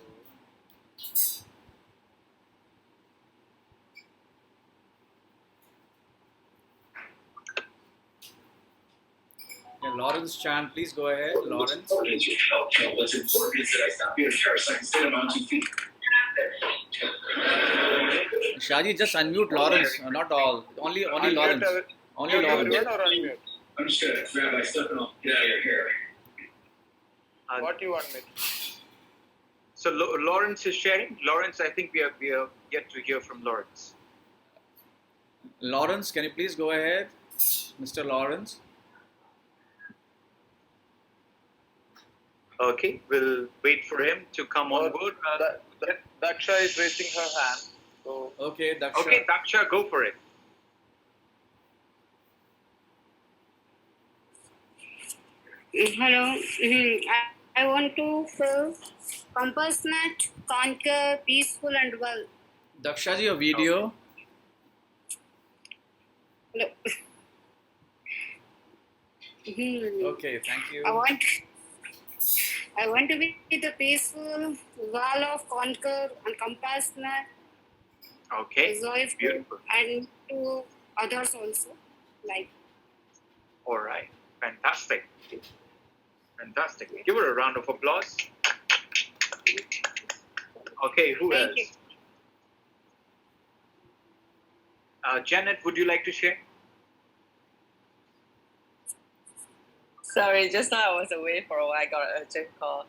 Yeah, Lawrence Chan, please go ahead. Lawrence. What's important is that I stop being a parasite instead of on 2 feet. Shaji, just unmute Lawrence. Not all. Only Lawrence. Only Lawrence. Understood. Rabbi Stefano, get out of your hair. What do you want me? So Lawrence is sharing. Lawrence, I think we are yet to hear from Lawrence. Lawrence, can you please go ahead, Mr. Lawrence? Okay, we'll wait for him to come on board. Daksha is raising her hand. So okay, Daksha. Okay, Daksha, go for it. Hello. I want to feel compassionate, conquer, peaceful, and well. Daksha ji, your video. Hello. Okay, thank you. I want to be the peaceful, well of conquer and compassionate, Okay, joyful, beautiful. and to others also. Like. All right, fantastic. Fantastic. Give her a round of applause. Okay, who else? Thank you. Janet, would you like to share? Sorry, just now I was away for a while. I got an urgent call.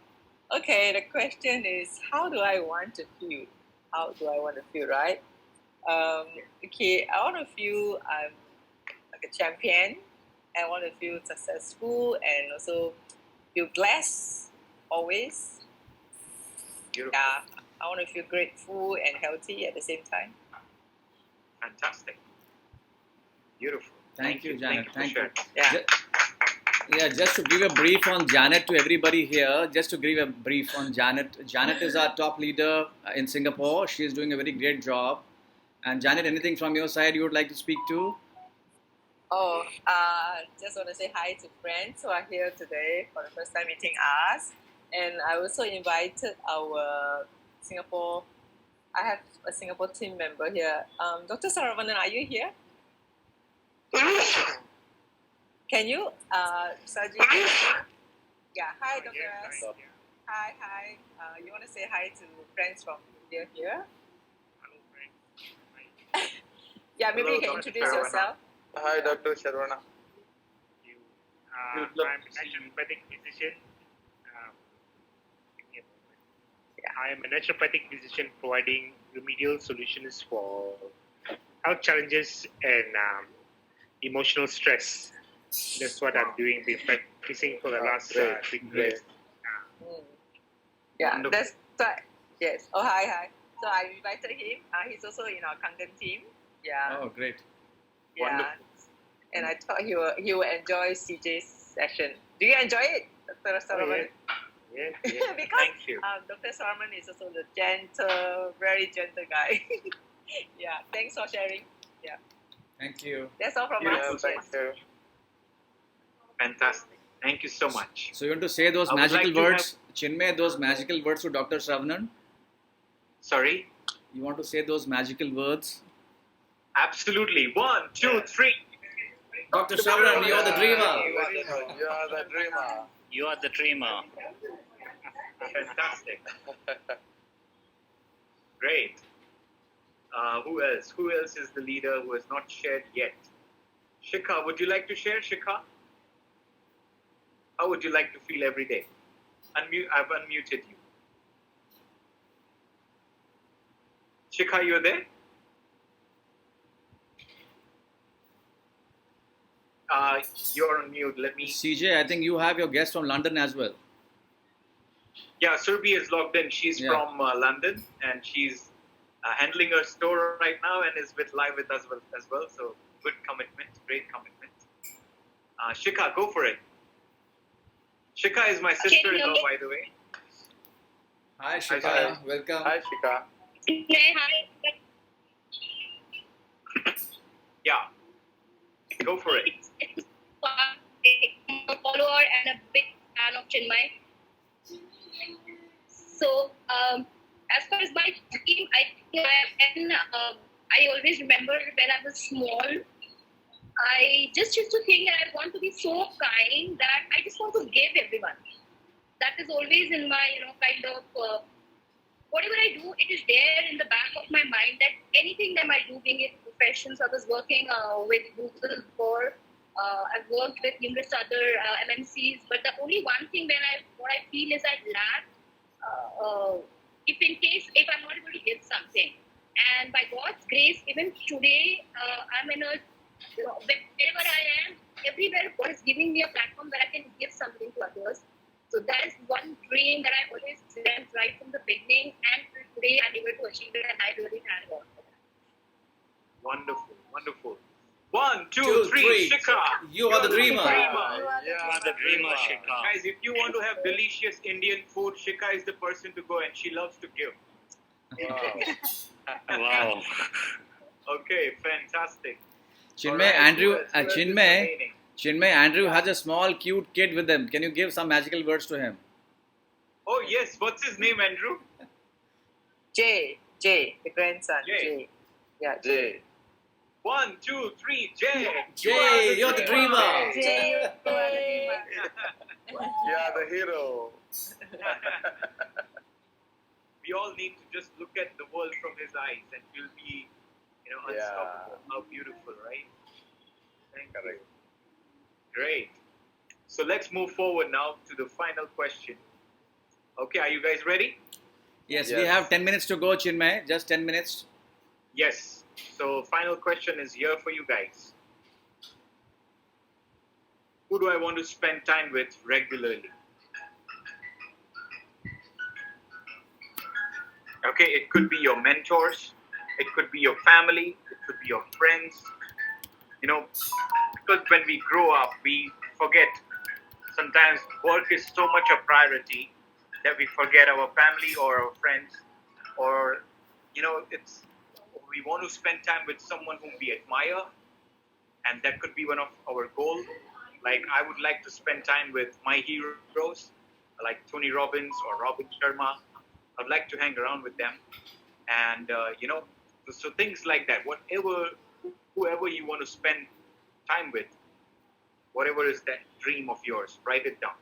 Okay, the question is, how do I want to feel? How do I want to feel, right? Okay, I want to feel I'm like a champion. I want to feel successful and also feel blessed always. Beautiful. Yeah, I want to feel grateful and healthy at the same time. Fantastic. Beautiful. Thank you, Janet. Thank you. Yeah. Yeah, just to give a brief on Janet to everybody here, just to give a brief on Janet. Janet is our top leader in Singapore. She is doing a very great job. And Janet, anything from your side you would like to speak to? Oh, just want to say hi to friends who are here today for the first time meeting us. And I also invited our Singapore, I have a Singapore team member here. Dr. Saravanan, are you here? Can you, Saji? Yeah, hi, Dr. S. Hi. You want to say hi to friends from India here? Yeah, maybe you can introduce yourself. Hi, Dr. Sharvana. I'm a naturopathic physician. I am a naturopathic physician providing remedial solutions for health challenges and emotional stress. That's what I'm doing, been practicing for the last 3 years. Yeah, that's right. Yes. Oh, hi. So I invited him. He's also in our Kangen team. Yeah. Oh, great. Yeah. Wonderful. And I thought he will enjoy CJ's session. Do you enjoy it, Dr. Saravanan? Yes. Because Thank you. Dr. Saravanan is also the gentle, very gentle guy. Yeah. Thanks for sharing. Yeah. Thank you. That's all from Beautiful. us. Thank you. Fantastic. Thank you so much. So you want to say those I would magical like to words, Chinmay, those magical words to Dr. Saravanan? Sorry? You want to say those magical words? Absolutely. 1, 2, 3. Dr. Saravanan, you are the dreamer. You are the dreamer. You are the dreamer. Fantastic. Great. Who else? Who else is the leader who has not shared yet? Shikha, would you like to share, Shikha? How would you like to feel every day? I've unmuted you. Shikha, you're there? You're on mute. Let me. CJ, I think you have your guest from London as well. Yeah, Surbi is logged in. She's from London, and she's handling her store right now and is live with us as well. So good commitment, great commitment. Shika, go for it. Shika is my sister-in-law, by the way. Hi, Shika. Hi. Welcome. Hi, Shika. Hi. Yeah, go for it. I'm a follower and a big fan of Chinmay. So, as far as my dream, I always remember when I was small, I just used to think that I want to be so kind that I just want to give everyone. That is always in my, kind of, whatever I do, it is there in the back of my mind that anything that I do, being in professions, I was working with Google before, I've worked with numerous other MNCs, but the only one thing what I feel is I lack, if I'm not able to give something. And by God's grace, even today, I'm in a, wherever I am, everywhere God is giving me a platform where I can give something to others. So that is one dream that I always dreamt right from the beginning, and today I'm able to achieve it, and I really thank God for that. Wonderful, wonderful. 1, 2, 3, Shika. You are the dreamer. You are the dreamer, Shika. Guys, if you want to have delicious Indian food, Shika is the person to go, and she loves to give. Wow. Okay, fantastic. Chinmay, Right, Chinmay, Andrew has a small, cute kid with him. Can you give some magical words to him? Oh yes, what's his name, Andrew? Jay, the grandson. Jay. Yeah, Jay. 1, 2, 3, Jay. Jay, you're the dreamer. Jay, you are the dreamer. You are the hero. We all need to just look at the world from his eyes, and we'll be, unstoppable. How beautiful, right? Thank you. Great. So let's move forward now to the final question. Okay, are you guys ready? Yes, we have 10 minutes to go, Chinmay. Just 10 minutes. Yes. So final question is here for you guys. Who do I want to spend time with regularly? Okay, it could be your mentors, it could be your family, it could be your friends. Because when we grow up, we forget. Sometimes work is so much a priority that we forget our family or our friends, or we want to spend time with someone whom we admire, and that could be one of our goals. Like, I would like to spend time with my heroes, like Tony Robbins or Robin Sharma. I'd like to hang around with them, and so things like that. Whoever you want to spend time with, whatever is that dream of yours, write it down.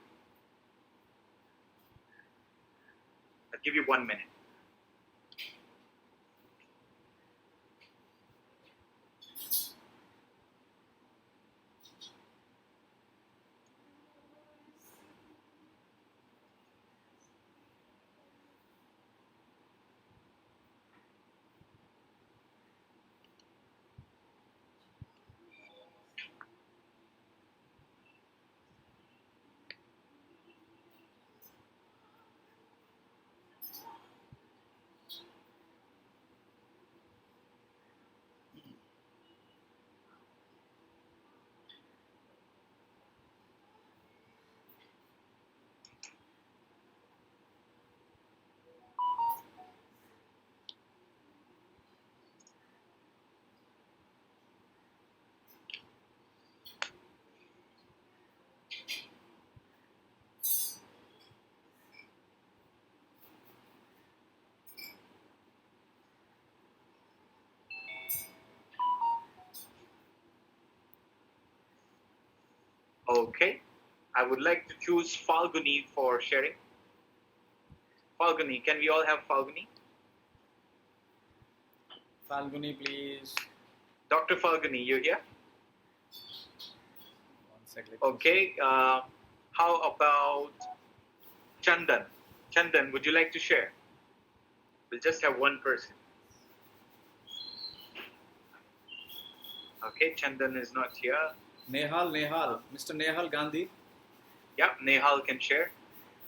I'll give you 1 minute. Okay. I would like to choose Falguni for sharing. Falguni, can we all have Falguni? Falguni, please. Dr. Falguni, you here? 1 second. Okay. How about Chandan? Chandan, would you like to share? We'll just have one person. Okay, Chandan is not here. Nehal, Mr. Nehal Gandhi. Yeah, Nehal can share.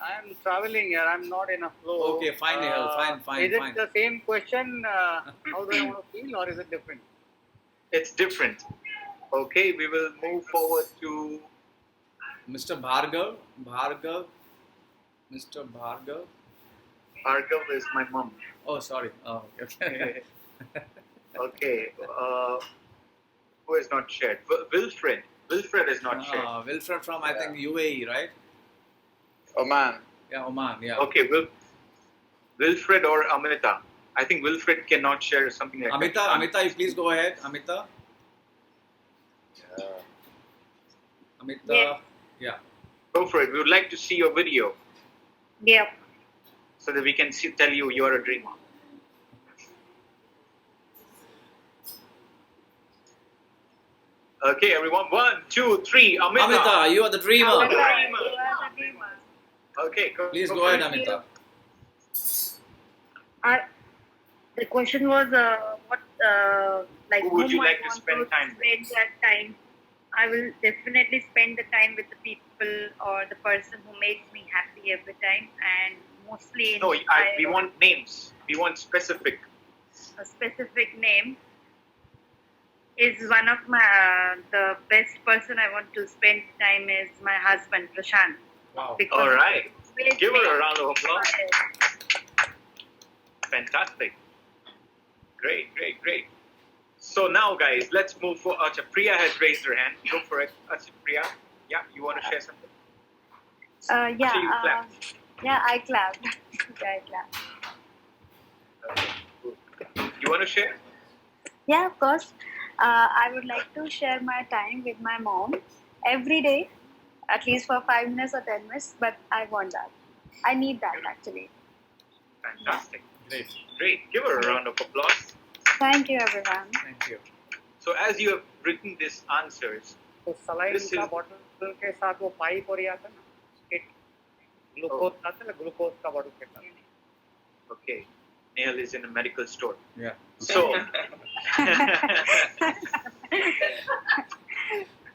I'm traveling here. I'm not in a flow. Okay, fine, Nehal. Fine. Is it the same question? How do I want to feel, or is it different? It's different. Okay, we will move forward to Mr. Bhargav. Mr. Bhargav. Bhargav is my mom. Oh, sorry. Oh, okay. Okay. Who has not shared? Wilfred. Wilfred is not shared. Wilfred from, I think, UAE, right? Oman. Yeah, Oman, yeah. Okay, Wilfred or Amrita. I think Wilfred cannot share something like that. Amita, you please go ahead. Amita. Amita. Yeah. Go for it. We would like to see your video Yeah. so that we can tell you you're a dreamer. Okay, everyone. 1, 2, 3. Amita. Amita, you are the dreamer. Okay, Please go ahead, Amita. The question was what like Who would you whom I like to want spend time with? spend that time. I will definitely spend the time with the people or the person who makes me happy every time, and mostly No, we want names. We want specific. a specific name is one of my the best person I want to spend time is my husband Prashant. Wow. Because All right. he's Give her a round of applause. Fantastic. Great. So now, guys, let's move for Acha. Priya has raised her hand. Go for it. Acha, Priya. Yeah, you want to share something? Yeah. Acha, you clap. Yeah, I clapped. Yeah, I clapped. You want to share? Yeah, of course. I would like to share my time with my mom every day, at least for 5 minutes or 10 minutes. But I want that. I need that actually. Fantastic. Great. Give her a round of applause. Thank you, everyone. Thank you. So as you have written these answers, तो saline This का is- bottle के साथ वो pipe और ये आता है ना, किट ग्लूकोज आता है ना, ग्लूकोज का बॉटल के साथ. okay, Nehal is in a medical store. Yeah. So,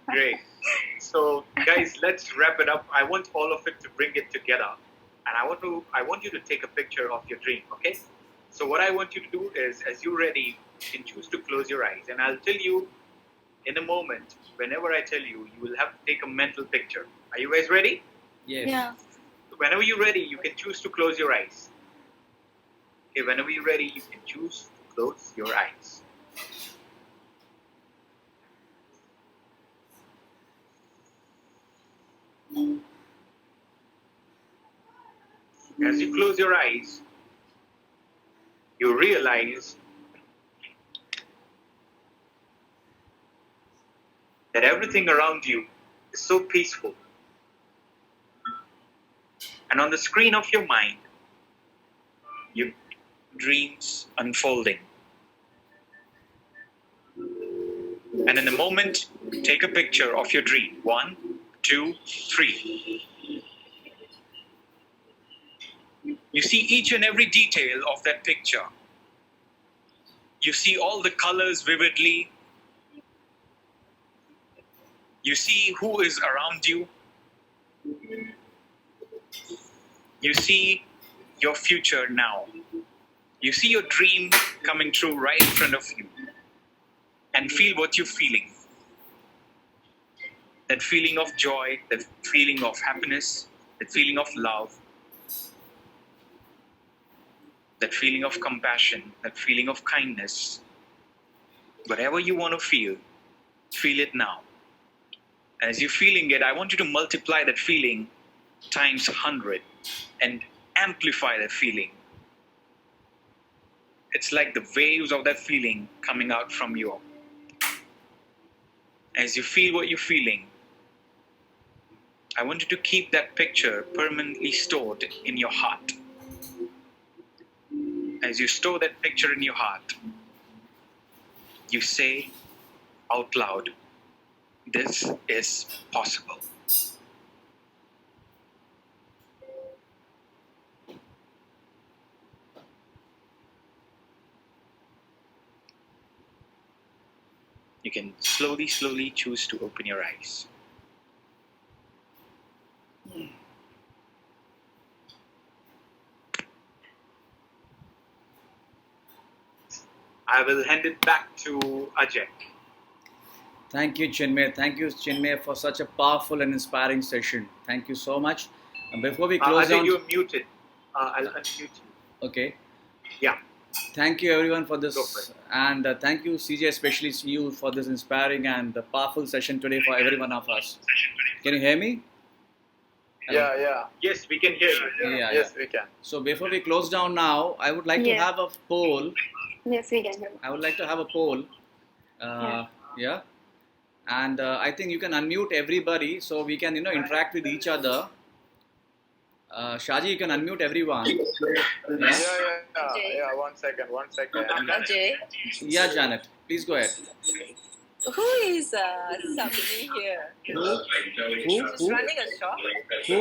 great. So, guys, let's wrap it up. I want all of it to bring it together, and I want you to take a picture of your dream. Okay. So, what I want you to do is, as you're ready, you can choose to close your eyes, and I'll tell you in a moment. Whenever I tell you, you will have to take a mental picture. Are you guys ready? Yes. Yeah. Whenever you're ready, you can choose to close your eyes. Okay, whenever you're ready, you can choose to close your eyes. As you close your eyes, you realize that everything around you is so peaceful. And on the screen of your mind, your dreams unfolding. And in a moment, take a picture of your dream. 1, 2, 3. You see each and every detail of that picture. You see all the colors vividly. You see who is around you. You see your future now. You see your dream coming true right in front of you. And feel what you're feeling. That feeling of joy, that feeling of happiness, that feeling of love, that feeling of compassion, that feeling of kindness. Whatever you want to feel it now. As you're feeling it, I want you to multiply that feeling times 100 and amplify that feeling. It's like the waves of that feeling coming out from you. As you feel what you're feeling, I want you to keep that picture permanently stored in your heart. As you store that picture in your heart, you say out loud, this is possible. You can slowly choose to open your eyes. I will hand it back to Ajay. Thank you, Chinmay. Thank you, Chinmay, for such a powerful and inspiring session. Thank you so much. And before we close Ajay, down, you're muted. I'll unmute you. Okay. Yeah. Thank you, everyone, for this, and thank you, CJ, especially you, for this inspiring and powerful session today for every one of us. Can you hear me? Hello? Yeah. Yes, we can hear you. Yeah, Yes, we can. So before we close down now, I would like to Yeah. have a poll. Yes, we can. I would like to have a poll. Yeah. And I think you can unmute everybody so we can, interact with each other. Shaji, you can unmute everyone. Yeah. One second. Ajay, Yeah, Janet, please go ahead. who is somebody here? Who? She's running a shop. Who?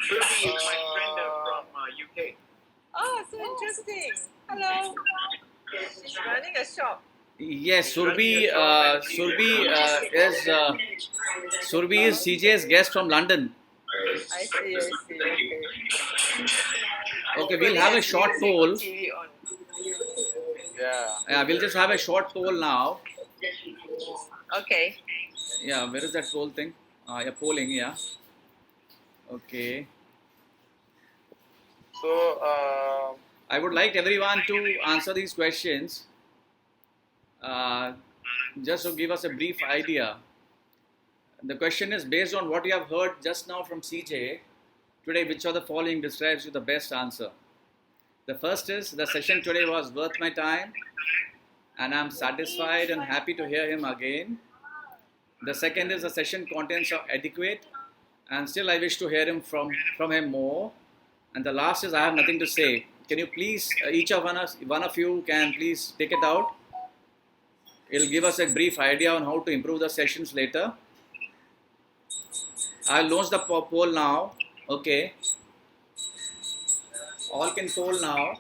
Surbi is my friend from UK. Oh, so interesting. Hello. She's running a shop. Yes, Surbi is CJ's guest from London. I see. Okay, we'll have a short poll. TV on. Yeah. We'll just have a short poll now. Okay. Yeah, where is that poll thing? Yeah, polling, yeah. Okay. So, I would like everyone to answer these questions. Just to give us a brief idea. The question is based on what you have heard just now from CJ. Today, which of the following describes you the best answer? The first is, the session today was worth my time and I'm satisfied and happy to hear him again. The second is, the session contents are adequate and still I wish to hear him from him more. And the last is, I have nothing to say. Can you please, each of one of you can please take it out. It'll give us a brief idea on how to improve the sessions later. I'll launch the poll now. Okay. All can poll now.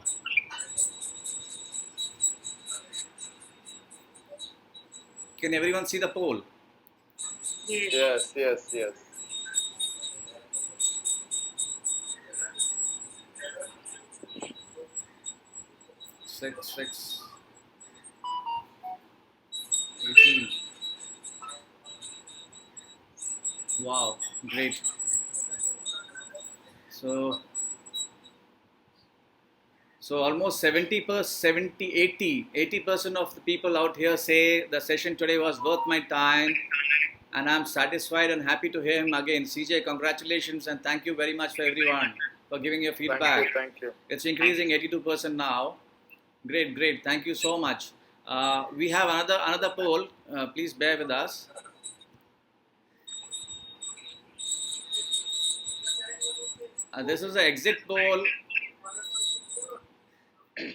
Can everyone see the poll? yes. 6, 18. Wow, great. So almost 80% of the people out here say the session today was worth my time and I'm satisfied and happy to hear him again. CJ, congratulations and thank you very much for everyone for giving your feedback. Thank you. It's increasing 82% now. Great. Thank you so much. We have another poll. Please bear with us. This is the exit poll.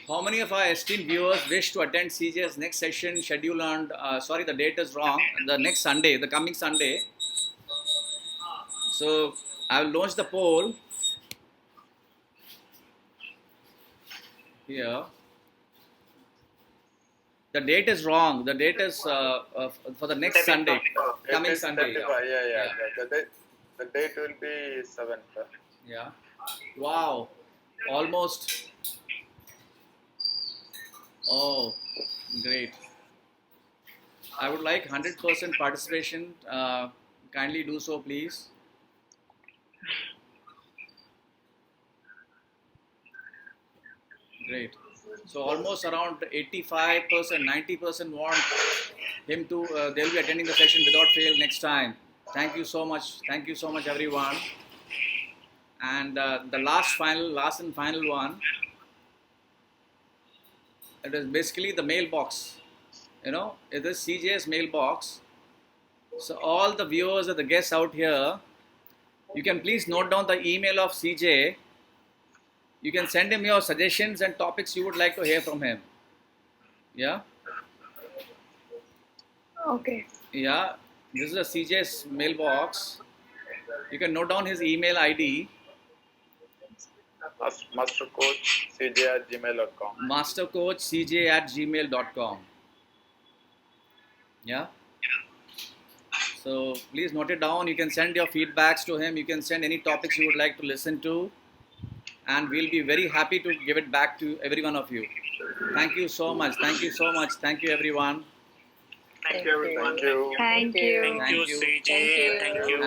How many of our esteemed viewers wish to attend CJ's next session scheduled on, the date is wrong, the coming Sunday. So I will launch the poll here. The date is wrong. The date is for the next Sunday, coming Sunday. Yeah. The date will be 7th. Yeah. Wow. Almost. Oh, great. I would like 100% participation. Kindly do so, please. Great. So almost around 85%, 90% want him to, they'll be attending the session without fail next time. Thank you so much. Thank you so much, everyone. And the last and final one, it is basically the mailbox. It is CJ's mailbox. So all the viewers and the guests out here, you can please note down the email of CJ. You can send him your suggestions and topics you would like to hear from him. Yeah? Okay. Yeah. This is a CJ's mailbox. You can note down his email ID. mastercoachcj@gmail.com. mastercoachcj@gmail.com. Yeah. So please note it down. You can send your feedbacks to him. You can send any topics you would like to listen to. and we'll be very happy to give it back to every one of you. Thank you so much. Thank you so much. Thank you, everyone. Thank you, everyone. Thank you. Thank you, CJ. Thank you,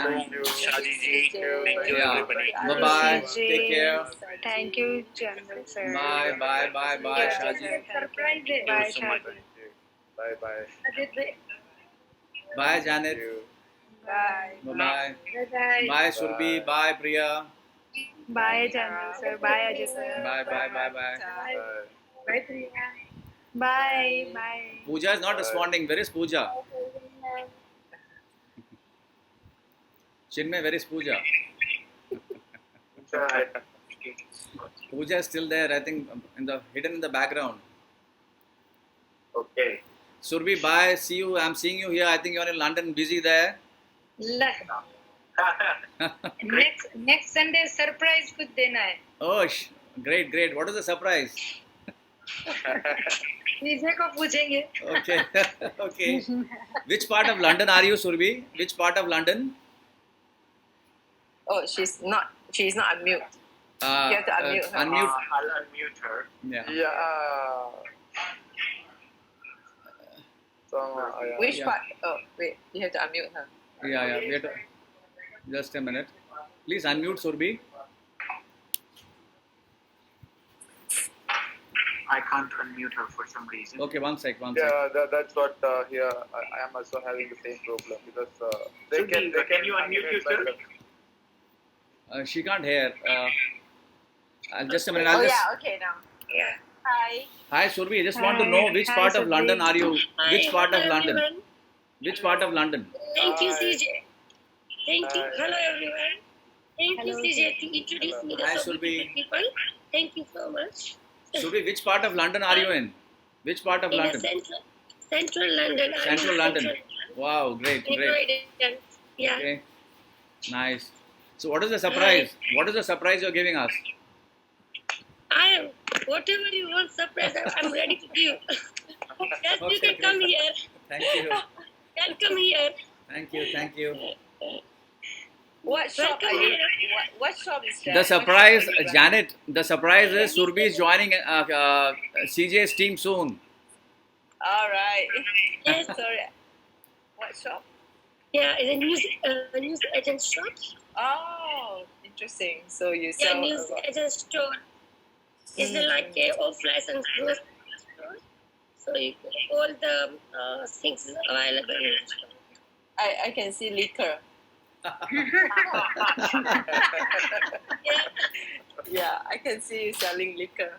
Shaji ji. Thank you, Yeah. everybody. Bye bye. Take care. Thank you, General sir. Bye bye bye bye, Shaji. Surprise it. Bye, so much. Shaji. Bye bye. Bye, Janet. Bye. Bye bye. Bye. Bye, Surbi. Bye, Priya. Bye, General sir. Bye, Ajay sir. Bye bye bye bye. Bye, Priya. Bye. Bye. Pooja is not responding. Where is Pooja? Chinmay, where is Pooja? Pooja is still there, I think, hidden in the background. Okay. Surbi, bye. See you. I'm seeing you here. I think you're in London, busy there. Next Sunday surprise कुछ देना है. Oh, great, great. What is the surprise? विजय को पूछेंगे. Okay, okay. Which part of London are you, Surbi? Which part of London? Oh, she's not unmute. You have to unmute her. Unmute. I'll unmute her. Yeah. Yeah. Which part? Oh, wait. You have to unmute her. Yeah. Wait. Just a minute. Please unmute Surbi. I can't unmute her for some reason. Okay, one sec. Yeah, that's what here I am also having the same problem because they can you unmute yourself? She can't hear. Just a minute. Okay now. Yeah. Hi. Hi, Surbi. I just want to know which part of London are you? Which part of London? Everyone. Which part of London? Thank you, CJ. Thank you. Hello, everyone. Thank you, CJ, to introduce me to Hi, so Surbi. beautiful people. Thank you so much. Surbi, which part of London are you in? Which part of In London? Central London. I'm Central in London. Central. Wow, great, great. Croydon. Yeah. Okay, nice. So, what is the surprise? What is the surprise you're giving us? I am. Whatever you want, surprise, I'm ready to give. Yes, you can come here. Thank you. Can come here. Thank you. Thank you. What shop are you? What shop is that? The surprise, Janet. The surprise is Surbi is joining CJ's team soon. All right. Yes. Sorry. What shop? Yeah, it's a news agent shop. Oh, interesting. So you Yeah, sell. news agent store. It's like a off-license store. So you can, all the things is available in the store. I can see liquor. Yeah, I can see you selling liquor.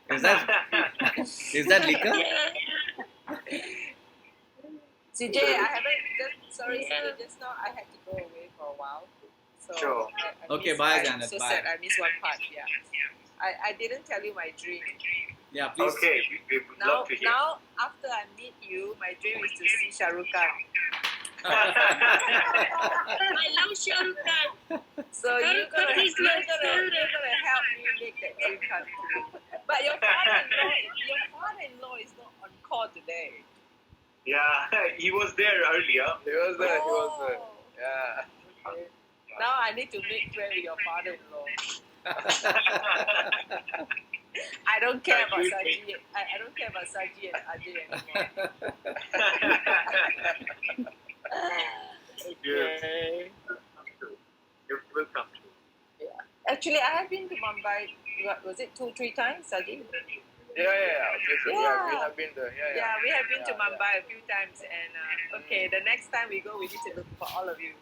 Is that liquor? Yeah. CJ, I haven't. Sorry, CJ, just now I had to go away for a while. So Sure. I Okay, missed- bye, I'm Janet, so bye. sad. I missed one part. Yeah. I didn't tell you my dream. Yeah, please. Okay, we would Now, love to hear. now after I meet you, my dream is to see Shah Rukh Khan. I love Shah Rukh Khan. So you're Khan gonna is my favorite. help me make that dream come true. But your father-in-law is not on call today. Yeah, he was there earlier. He was there. He was there. Yeah. Okay. Now I need to make friends with your father-in-law. I don't care about Saji. I don't care about Saji and Ajay anymore. Okay. It will come true. Actually, I have been to Mumbai. Was it 2-3 times, Saji? Yeah. Obviously, Yeah. we have been there. Yeah, we have been to Yeah, Mumbai a few times, and okay, the next time we go, we need to look for all of you,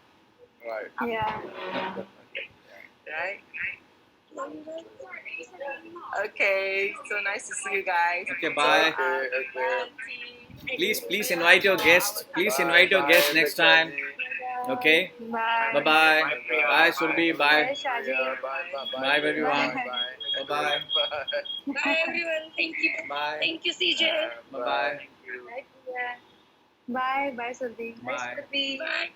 Right. Yeah. right? Okay, so nice to see you guys. Okay, bye. Okay. Please invite your guests. Please invite your guests next time. Okay. Bye. Bye bye. Bye, Surbi. Bye, Bye. Shaji. Bye, everyone. Bye. Bye bye. Bye, everyone. Thank you. Bye. Thank you, CJ. Bye bye. Bye. Bye, Surbi. Bye. Bye.